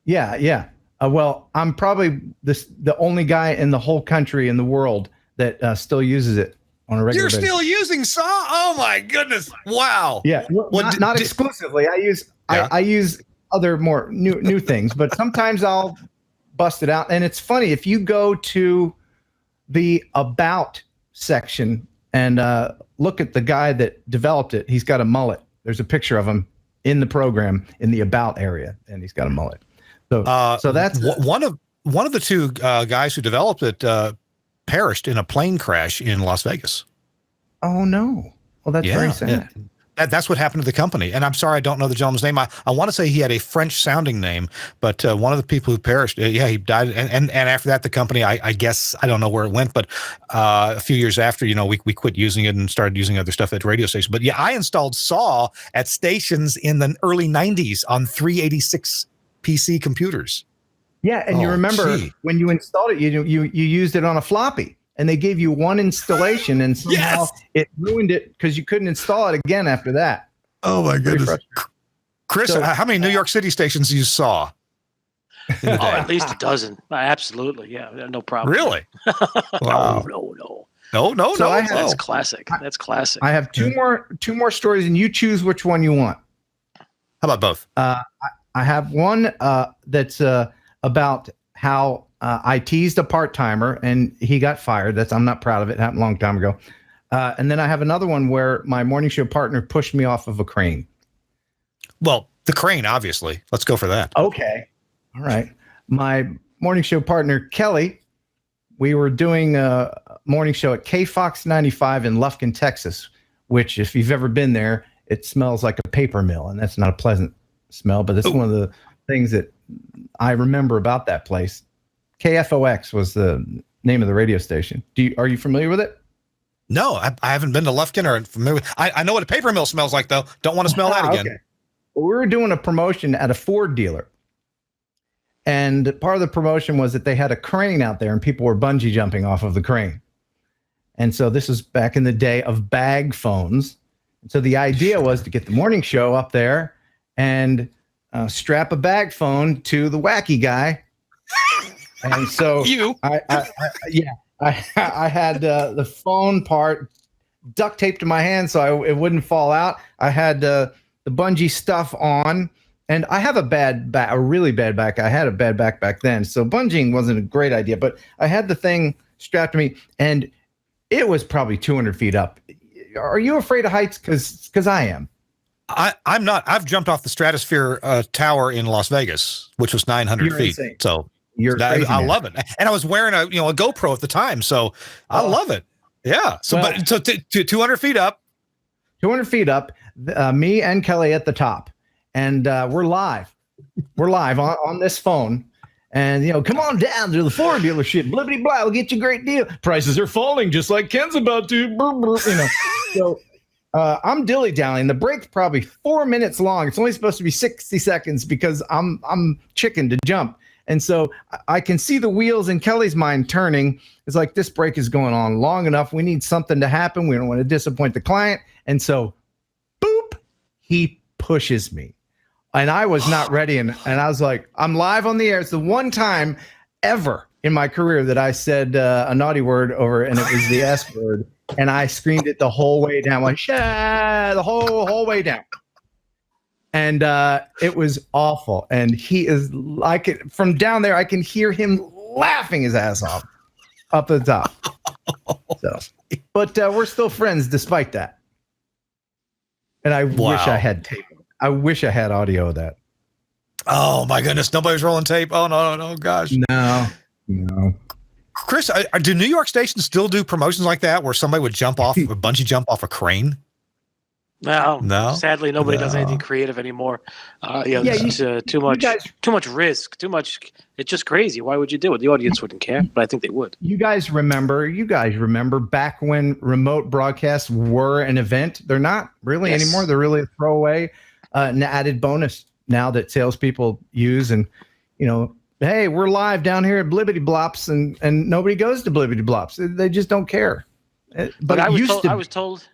Yeah. Well, I'm probably the only guy in the whole country in the world that still uses it on a regular basis. You're still using SAW? Oh my goodness! Wow. Yeah. Well, not exclusively. I use other more new things, but sometimes I'll bust it out. And it's funny if you go to the About section and look at the guy that developed it. He's got a mullet. There's a picture of him in the program in the About area, and he's got a mullet. So that's one of the two guys who developed it perished in a plane crash in Las Vegas. Oh no! Well, that's very sad. That's what happened to the company. And I'm sorry, I don't know the gentleman's name. I want to say he had a French sounding name, but one of the people who perished, he died. And after that, the company, I guess, I don't know where it went, but a few years after, we quit using it and started using other stuff at radio stations. But yeah, I installed SAW at stations in the early 90s on 386 PC computers. Yeah. And you remember when you installed it, you used it on a floppy. And they gave you one installation, and somehow it ruined it because you couldn't install it again after that. Oh my goodness, Chris! So, how many New York City stations you saw? At least a dozen. Absolutely, yeah, no problem. Really? Wow. No. That's classic. That's classic. I have two more stories, and you choose which one you want. How about both? I have one that's about how. I teased a part-timer and he got fired. I'm not proud of it. It happened a long time ago. And then I have another one where my morning show partner pushed me off of a crane. Well, the crane, obviously. Let's go for that. Okay. All right. My morning show partner, Kelly, we were doing a morning show at KFOX 95 in Lufkin, Texas, which if you've ever been there, it smells like a paper mill. And that's not a pleasant smell, but it's one of the things that I remember about that place. KFOX was the name of the radio station. Are you familiar with it? No, I haven't been to Lufkin or familiar with. I know what a paper mill smells like, though. Don't want to smell that again. Okay. Well, we were doing a promotion at a Ford dealer. And part of the promotion was that they had a crane out there and people were bungee jumping off of the crane. And so this was back in the day of bag phones. So the idea was to get the morning show up there and strap a bag phone to the wacky guy. And so I had the phone part duct taped to my hand so it wouldn't fall out. I had the bungee stuff on, and I have a really bad back. I had a bad back then, so bungeeing wasn't a great idea. But I had the thing strapped to me, and it was probably 200 feet up. Are you afraid of heights? Because I am. I'm not. I've jumped off the Stratosphere Tower in Las Vegas, which was 900 feet. Insane. So. I love it, and I was wearing a GoPro at the time, so I love it. Yeah. So, well, but 200 feet up. 200 feet up. Me and Kelly at the top, and we're live. We're live on this phone, and come on down to the Ford dealership. Blibbity blah, we'll get you a great deal. Prices are falling, just like Ken's about to. So. I'm dilly-dallying. The break's probably 4 minutes long. It's only supposed to be 60 seconds because I'm chicken to jump. And so I can see the wheels in Kelly's mind turning. It's like, this break is going on long enough. We need something to happen. We don't want to disappoint the client. And so, boop, he pushes me. And I was not ready. And I was like, I'm live on the air. It's the one time ever in my career that I said a naughty word over, and it was the S word. And I screamed it the whole way down, like, the whole way down. And it was awful. And he is like, from down there, I can hear him laughing his ass off up at the top. So, but we're still friends despite that. And I wish I had tape. I wish I had audio of that. Oh my goodness. Nobody's rolling tape. Oh no, gosh. No. Chris, do New York stations still do promotions like that where somebody would bungee jump off a crane? No. Sadly, nobody does anything creative anymore. Too much risk. Too much. It's just crazy. Why would you do it? The audience wouldn't care, but I think they would. You guys remember back when remote broadcasts were an event? They're not really anymore. They're really a throwaway, an added bonus now that salespeople use. And hey, we're live down here at Blibbity Blops, and nobody goes to Blibbity Blops. They just don't care. But I was told.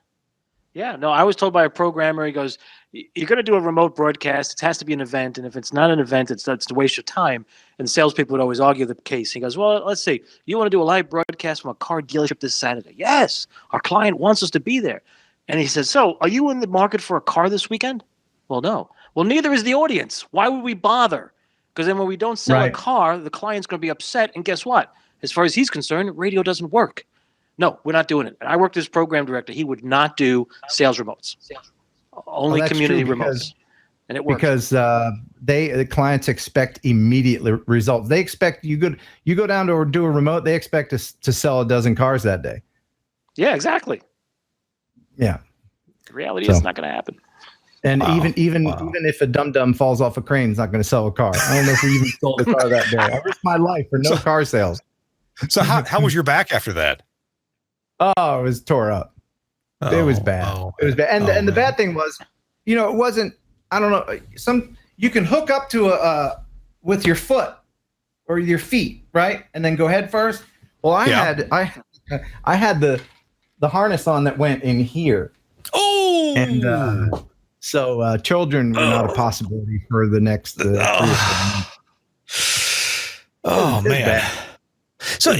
Yeah, no, I was told by a programmer, he goes, you're going to do a remote broadcast. It has to be an event. And if it's not an event, it's a waste of time. And salespeople would always argue the case. He goes, well, let's see. You want to do a live broadcast from a car dealership this Saturday? Yes, our client wants us to be there. And he says, so are you in the market for a car this weekend? Well, no. Well, neither is the audience. Why would we bother? Because then when we don't sell a car, the client's going to be upset. And guess what? As far as he's concerned, radio doesn't work. No, we're not doing it. And I worked as program director. He would not do sales remotes. Only community remotes. And it works. Because the clients expect immediate results. They expect you go down to do a remote, they expect us to sell a dozen cars that day. Yeah, exactly. Yeah. The reality is it's not going to happen. And even if a dum-dum falls off a crane, it's not going to sell a car. I don't know if we even sold a car that day. I risked my life for no car sales. So how was your back after that? Oh, it was tore up. It was bad. It was bad. And the bad thing was, it wasn't, I don't know, you can hook up to with your foot or your feet, right? And then go head first. Well, I had the harness on that went in here. Oh, and so children were not a possibility for the next 3 or 4 months. Oh man. Bad. So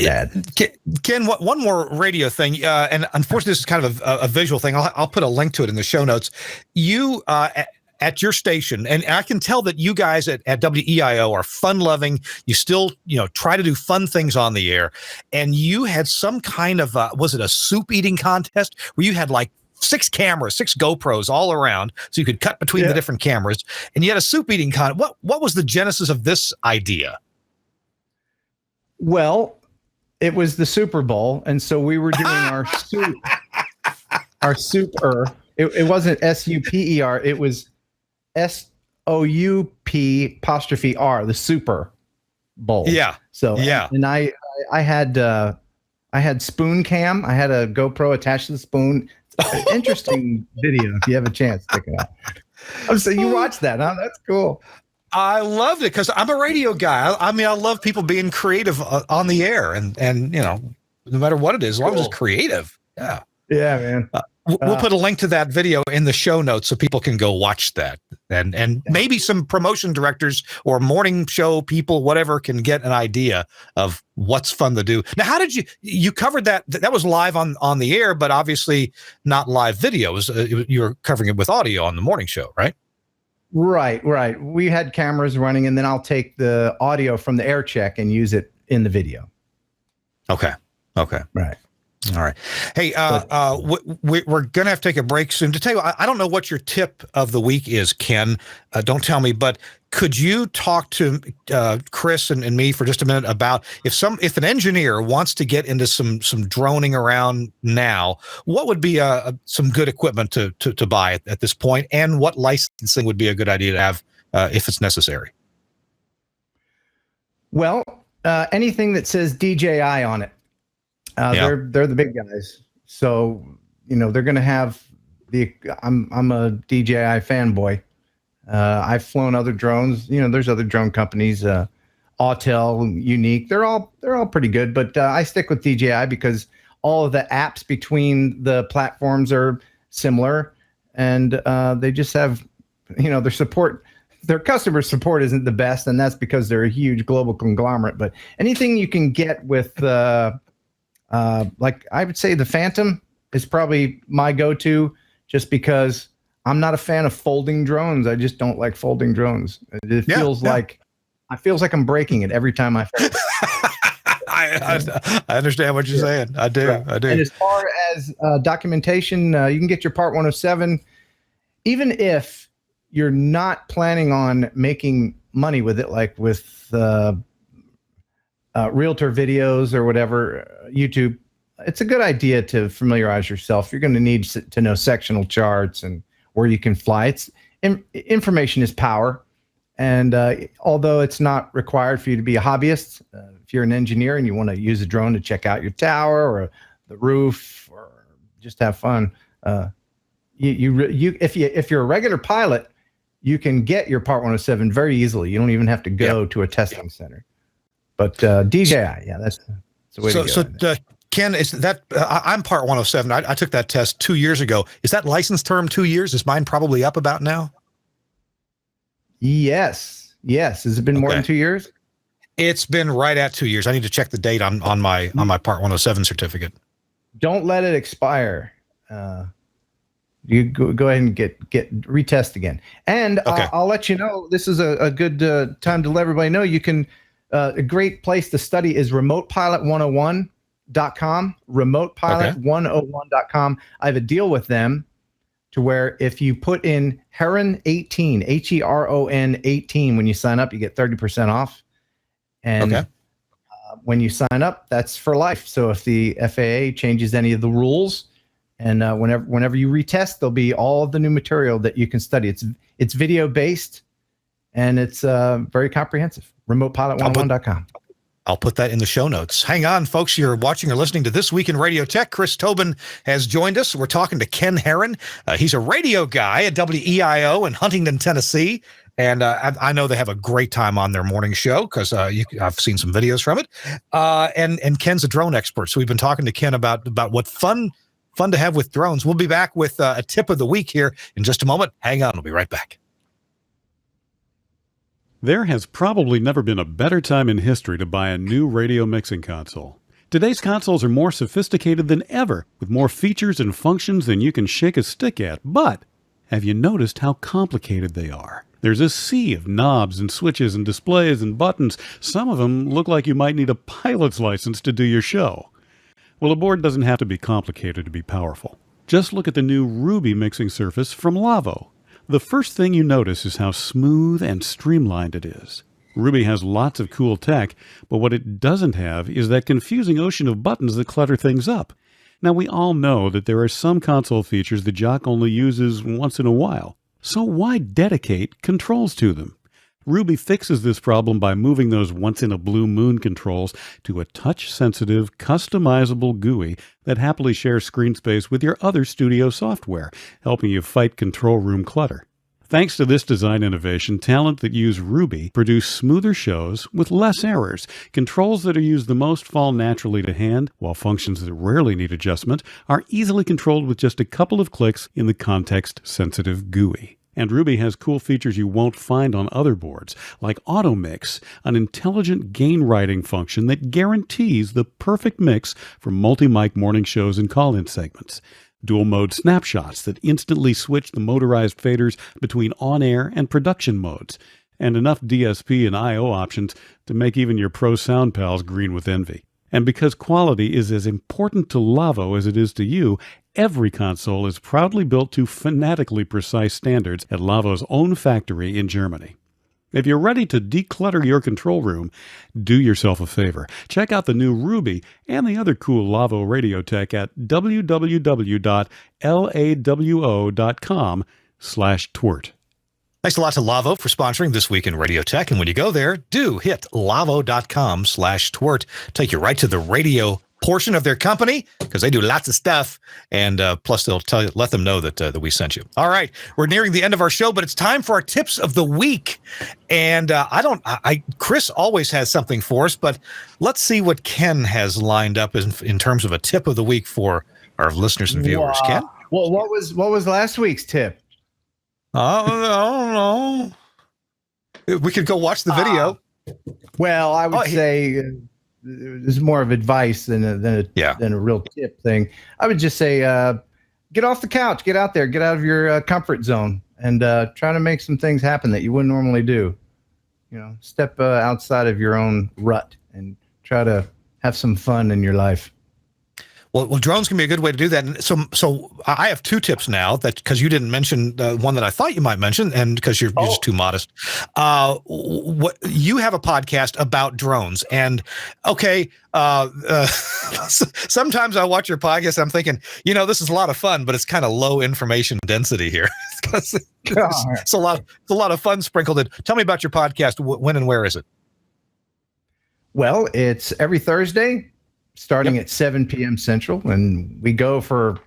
Ken, one more radio thing, and unfortunately, this is kind of a visual thing. I'll put a link to it in the show notes. You at your station, and I can tell that you guys at WEIO are fun-loving. You still, try to do fun things on the air, and you had some kind of was it a soup eating contest where you had like 6 cameras, 6 GoPros all around, so you could cut between the different cameras, and you had a soup eating contest. What was the genesis of this idea? Well, it was the Super Bowl, and so we were doing our super. It wasn't SUPER. It was SOUP''R, the Super Bowl. Yeah. So and I had spoon cam. I had a GoPro attached to the spoon. Interesting video. If you have a chance, check it out. So you watch that, huh? That's cool. I loved it because I'm a radio guy. I mean, I love people being creative on the air, and no matter what it is, as long as it's creative. Yeah, man. We'll put a link to that video in the show notes so people can go watch that, and maybe some promotion directors or morning show people, whatever, can get an idea of what's fun to do. Now, how did you covered that? That was live on the air, but obviously not live video. You were covering it with audio on the morning show, right? Right. We had cameras running, and then I'll take the audio from the air check and use it in the video. Okay. Right. All right. Hey, we're going to have to take a break soon. To tell you, I don't know what your tip of the week is, Ken. Don't tell me, but could you talk to Chris and me for just a minute about if an engineer wants to get into some droning around now, what would be some good equipment to buy at this point, and what licensing would be a good idea to have if it's necessary? Well, anything that says DJI on it. They're the big guys, so they're going to have I'm a DJI fanboy. I've flown other drones. There's other drone companies, Autel, Unique. They're all pretty good, but I stick with DJI because all of the apps between the platforms are similar, and they just have their support. Their customer support isn't the best, and that's because they're a huge global conglomerate. But anything you can get with like I would say the Phantom is probably my go-to, just because I'm not a fan of folding drones. I just don't like folding drones. It feels like I'm breaking it every time I fold. I understand what you're saying. I do. Right. I do. And as far as documentation, you can get your Part 107, even if you're not planning on making money with it, like with realtor videos or whatever, YouTube. It's a good idea to familiarize yourself. You're going to need to know sectional charts and where you can fly. Information is power. And although it's not required for you to be a hobbyist, if you're an engineer and you want to use a drone to check out your tower or the roof or just have fun, if you're a regular pilot, you can get your Part 107 very easily. You don't even have to go to a testing center. But DJI, that's the way to go. So Ken, is that I'm Part 107. I took that test 2 years ago. Is that license term 2 years? Is mine probably up about now? Yes. Has it been more than 2 years? It's been right at 2 years. I need to check the date on my Part 107 certificate. Don't let it expire. You go ahead and get retest again. And I'll let you know, this is a good time to let everybody know you can. A great place to study is remotepilot101.com. Remotepilot101.com. I have a deal with them to where if you put in Heron 18, Heron 18, when you sign up, you get 30% off. And when you sign up, that's for life. So if the FAA changes any of the rules, And whenever you retest, there'll be all of the new material that you can study. It's video based, and it's very comprehensive. RemotePilot101.com. I'll put that in the show notes. Hang on, folks. You're watching or listening to This Week in Radio Tech. Chris Tobin has joined us. We're talking to Ken Heron. He's a radio guy at WEIO in Huntington, Tennessee. And I know they have a great time on their morning show because I've seen some videos from it. And Ken's a drone expert. So we've been talking to Ken about what fun to have with drones. We'll be back with a tip of the week here in just a moment. Hang on. We'll be right back. There has probably never been a better time in history to buy a new radio mixing console. Today's consoles are more sophisticated than ever, with more features and functions than you can shake a stick at. But have you noticed how complicated they are? There's a sea of knobs and switches and displays and buttons. Some of them look like you might need a pilot's license to do your show. Well, a board doesn't have to be complicated to be powerful. Just look at the new Ruby mixing surface from Lavo. The first thing you notice is how smooth and streamlined it is. Ruby has lots of cool tech, but what it doesn't have is that confusing ocean of buttons that clutter things up. Now, we all know that there are some console features the jock only uses once in a while, so why dedicate controls to them? Ruby fixes this problem by moving those once-in-a-blue-moon controls to a touch-sensitive, customizable GUI that happily shares screen space with your other studio software, helping you fight control room clutter. Thanks to this design innovation, talent that use Ruby produce smoother shows with less errors. Controls that are used the most fall naturally to hand, while functions that rarely need adjustment are easily controlled with just a couple of clicks in the context-sensitive GUI. And Ruby has cool features you won't find on other boards, like Auto Mix, an intelligent gain writing function that guarantees the perfect mix for multi-mic morning shows and call-in segments. Dual mode snapshots that instantly switch the motorized faders between on-air and production modes, and enough DSP and I/O options to make even your pro sound pals green with envy. And because quality is as important to Lavo as it is to you, every console is proudly built to fanatically precise standards at Lavo's own factory in Germany. If you're ready to declutter your control room, do yourself a favor. Check out the new Ruby and the other cool Lavo radio tech at www.lawo.com/TWiRT. Thanks a lot to Lavo for sponsoring This Week in Radio Tech. And when you go there, do hit lavo.com/TWiRT. Take you right to the radio portion of their company because they do lots of stuff. And plus, they'll let them know that we sent you. All right. We're nearing the end of our show, but it's time for our tips of the week. And Chris always has something for us, but let's see what Ken has lined up in terms of a tip of the week for our listeners and viewers. Ken? Well, what was last week's tip? I don't know. We could go watch the video. Well, I would say it's more of advice than a real tip thing. I would just say get off the couch, get out there, get out of your comfort zone, and try to make some things happen that you wouldn't normally do. You know, step outside of your own rut and try to have some fun in your life. Well, drones can be a good way to do that. And so I have two tips now that because you didn't mention one that I thought you might mention, and because you're just too modest. What you have a podcast about drones, and sometimes I watch your podcast. And I'm thinking, this is a lot of fun, but it's kind of low information density here. It's a lot of fun sprinkled in. Tell me about your podcast. When and where is it? Well, it's every Thursday, starting at 7 p.m. Central, and we go for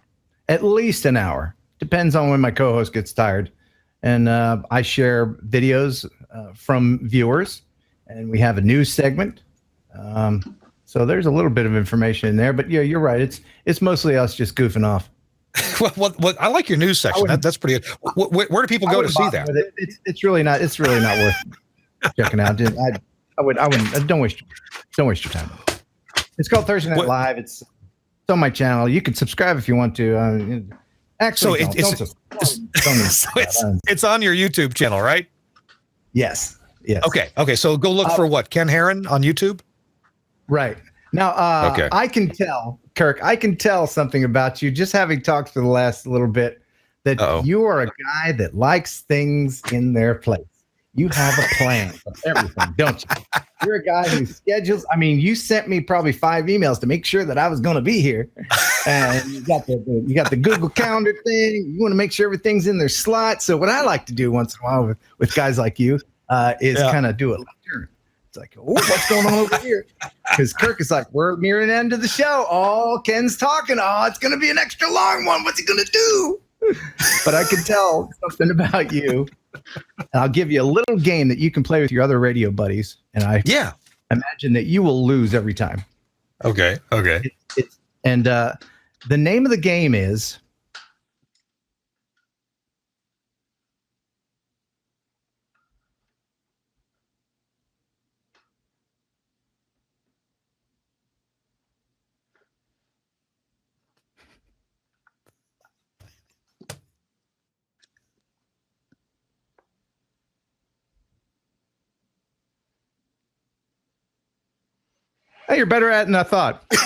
at least an hour. Depends on when my co-host gets tired. And I share videos from viewers, and we have a news segment. So there's a little bit of information in there, but yeah, you're right. It's mostly us just goofing off. well, I like your news section. That's pretty good. Where do people go to see that? It's really not worth checking out. I wouldn't. Don't waste your time. It's called Thursday Night Live. It's on my channel. You can subscribe if you want to. Actually, it's on your YouTube channel, right? Yes. Okay. So go look for what? Ken Heron on YouTube? Right. Now, I can tell, Kirk, something about you just having talked for the last little bit that you are a guy that likes things in their place. You have a plan for everything, don't you? You're a guy who schedules. I mean, you sent me probably 5 emails to make sure that I was going to be here, and you got the Google Calendar thing. You want to make sure everything's in their slot. So what I like to do once in a while with guys like you is kind of do it like turn. It's like, oh, what's going on over here? Because Kirk is like, we're nearing the end of the show. Oh, Ken's talking. Oh, it's going to be an extra long one. What's he going to do? But I can tell something about you. And I'll give you a little game that you can play with your other radio buddies. And I imagine that you will lose every time. Okay. The name of the game is Hey, you're better at it than I thought. It's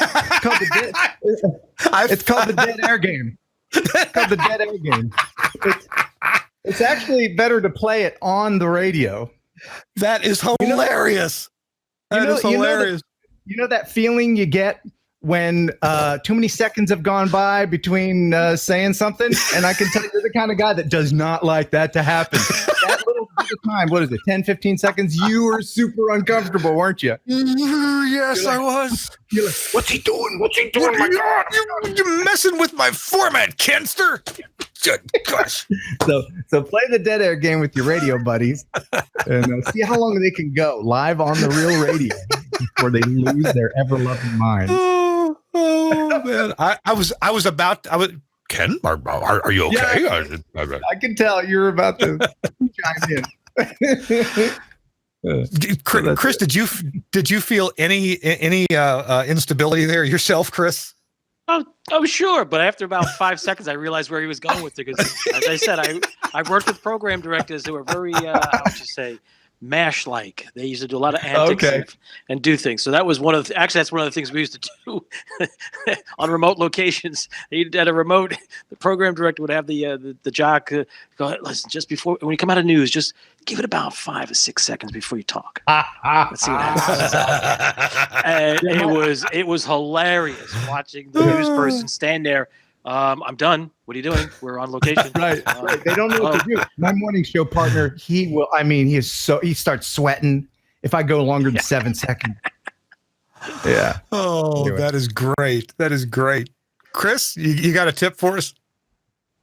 called the dead air game. It's called the dead air game. It's actually better to play it on the radio. That is hilarious. Hilarious. You know that feeling you get when too many seconds have gone by between saying something? And I can tell you're the kind of guy that does not like that to happen. That little bit of time, what is it, 10, 15 seconds? You were super uncomfortable, weren't you? Yes, I was. You're like, what's he doing? My God. You're messing with my format, Kenster. Gosh. So play the dead air game with your radio buddies and see how long they can go live on the real radio before they lose their ever-loving mind. Oh man. I was Ken, are you okay? Yeah, I can tell you're about to chime in. Chris, did you feel any instability there yourself, Chris? Oh, sure. But after about 5 seconds, I realized where he was going with it. Because, as I said, I worked with program directors who are very, how would you say, MASH-like. They used to do a lot of antics and do things. So that was that's one of the things we used to do on remote locations. At a remote, the program director would have the jock go, listen, just before, when you come out of news, just give it about 5 or 6 seconds before you talk. Let's see what happens. And it was hilarious watching the news person stand there. I'm done. What are you doing? We're on location. Right. They don't know what to do. My morning show partner, he starts sweating if I go longer than 7 seconds. Yeah. Oh, anyway. That is great. Chris, you got a tip for us?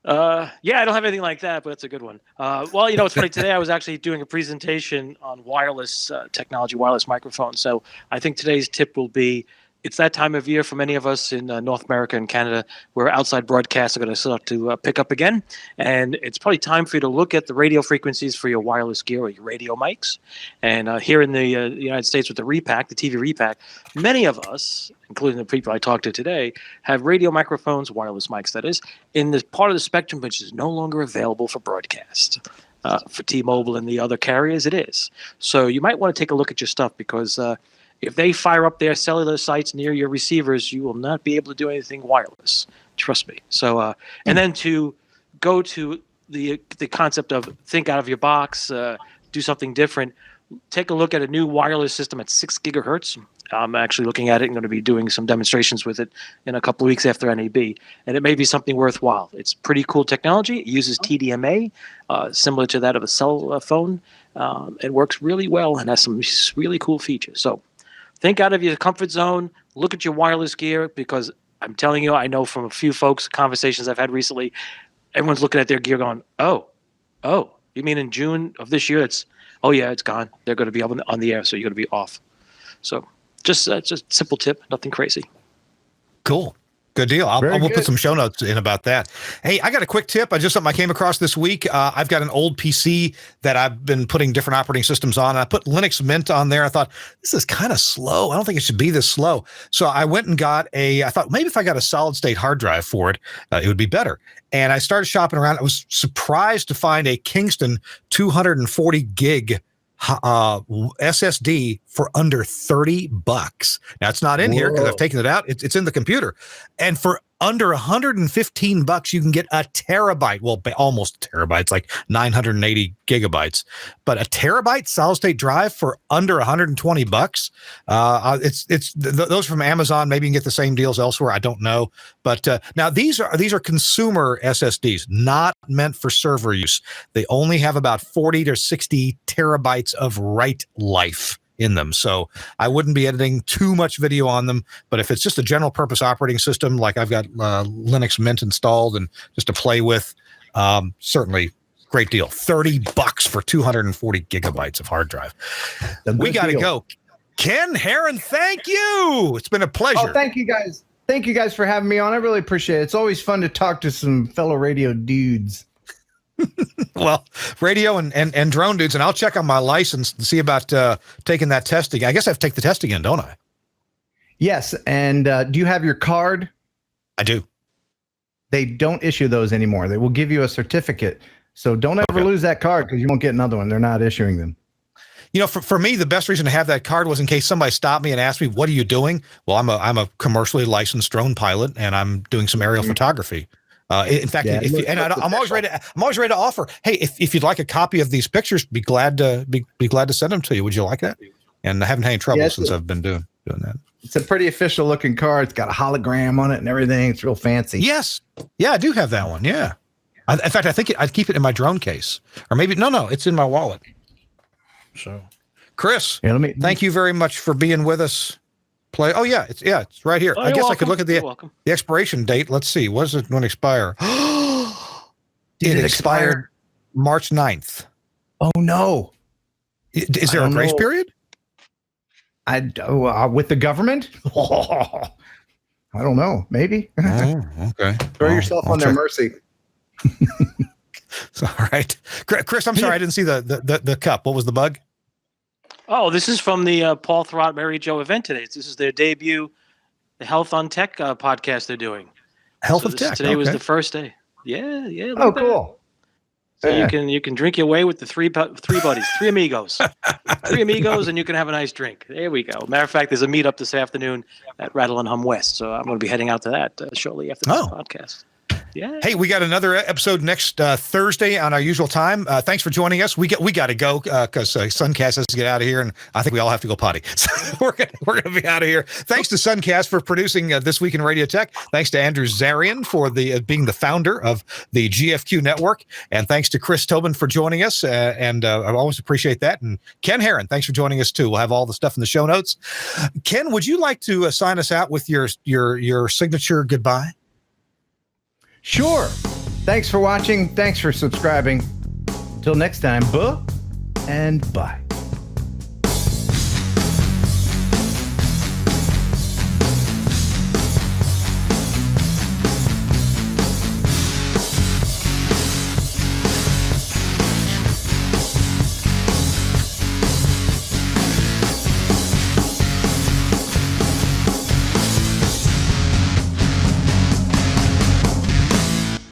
Yeah, I don't have anything like that, but it's a good one. Well, it's funny. Today I was actually doing a presentation on wireless technology, wireless microphones. So I think today's tip will be, it's that time of year for many of us in North America and Canada where outside broadcasts are going to start to pick up again. And it's probably time for you to look at the radio frequencies for your wireless gear or your radio mics. And here in the United States with the repack, the TV repack, many of us, including the people I talked to today, have radio microphones, wireless mics that is, in the part of the spectrum which is no longer available for broadcast. For T-Mobile and the other carriers, it is. So you might want to take a look at your stuff because if they fire up their cellular sites near your receivers, you will not be able to do anything wireless. Trust me. So, and then to go to the concept of think out of your box, do something different. Take a look at a new wireless system at 6 gigahertz. I'm actually looking at it and going to be doing some demonstrations with it in a couple of weeks after NAB, and it may be something worthwhile. It's pretty cool technology. It uses TDMA, similar to that of a cell phone. It works really well and has some really cool features. So think out of your comfort zone. Look at your wireless gear because I'm telling you, I know from a few folks, conversations I've had recently, everyone's looking at their gear going, oh, you mean in June of this year? It's gone. They're going to be on the air, so you're going to be off. So just a simple tip, nothing crazy. Cool. Good deal. We'll put some show notes in about that. Hey, I got a quick tip. Something I came across this week. I've got an old PC that I've been putting different operating systems on. I put Linux Mint on there. I thought, this is kind of slow. I don't think it should be this slow. So I went and I thought maybe if I got a solid state hard drive for it, it would be better. And I started shopping around. I was surprised to find a Kingston 240 gig SSD for under $30. Now it's not in here because I've taken it out. It's in the computer, and for under $115, you can get a terabyte. Well, almost a terabyte. It's like 980 gigabytes. But a terabyte solid state drive for under $120. It's those from Amazon. Maybe you can get the same deals elsewhere. I don't know. But now these are consumer SSDs, not meant for server use. They only have about 40 to 60 terabytes of write life in them. So I wouldn't be editing too much video on them. But if it's just a general purpose operating system, like I've got Linux Mint installed and just to play with, certainly great deal. $30 for 240 gigabytes of hard drive. We got to go. Ken Heron, thank you. It's been a pleasure. Oh, thank you guys. Thank you guys for having me on. I really appreciate it. It's always fun to talk to some fellow radio dudes. Well, radio and drone dudes, and I'll check on my license and see about taking that test again. I guess I have to take the test again, don't I? Yes, and do you have your card? I do. They don't issue those anymore. They will give you a certificate. So don't ever lose that card because you won't get another one. They're not issuing them. You know, for me, the best reason to have that card was in case somebody stopped me and asked me, "What are you doing?" Well, I'm a commercially licensed drone pilot, and I'm doing some aerial photography. In fact, I'm always ready to offer. Hey, if you'd like a copy of these pictures, be glad to send them to you. Would you like that? And I haven't had any trouble since I've been doing that. It's a pretty official looking card. It's got a hologram on it and everything. It's real fancy. Yes, yeah, I do have that one. Yeah, in fact, I think I'd keep it in my drone case, or maybe no, it's in my wallet. So, Chris, thank you very much for being with us. It's right here. I guess I could look at the expiration date. Let's see. What is it going to expire? It expired March 9th. Oh, no. Is there a grace period? With the government? I don't know. Maybe. Oh, okay. Throw yourself on their mercy. All right. Chris, I'm sorry. I didn't see the cup. What was the bug? Oh, this is from the Paul Thurrott, Mary Jo event today. This is their debut, the Health on Tech podcast they're doing. Health of Tech. Today was the first day. Yeah. Oh, cool. So you can drink your way with the three buddies, three amigos, and you can have a nice drink. There we go. Matter of fact, there's a meetup this afternoon at Rattle and Hum West, so I'm going to be heading out to that shortly after this podcast. Yeah. Hey, we got another episode next Thursday on our usual time. Thanks for joining us. We got to go because Suncast has to get out of here, and I think we all have to go potty. So we're gonna be out of here. Thanks to Suncast for producing This Week in Radio Tech. Thanks to Andrew Zarian for being the founder of the GFQ network, and thanks to Chris Tobin for joining us. I always appreciate that. And Ken Heron, thanks for joining us too. We'll have all the stuff in the show notes. Ken, would you like to sign us out with your signature goodbye? Sure. Thanks for watching. Thanks for subscribing. Until next time, and bye.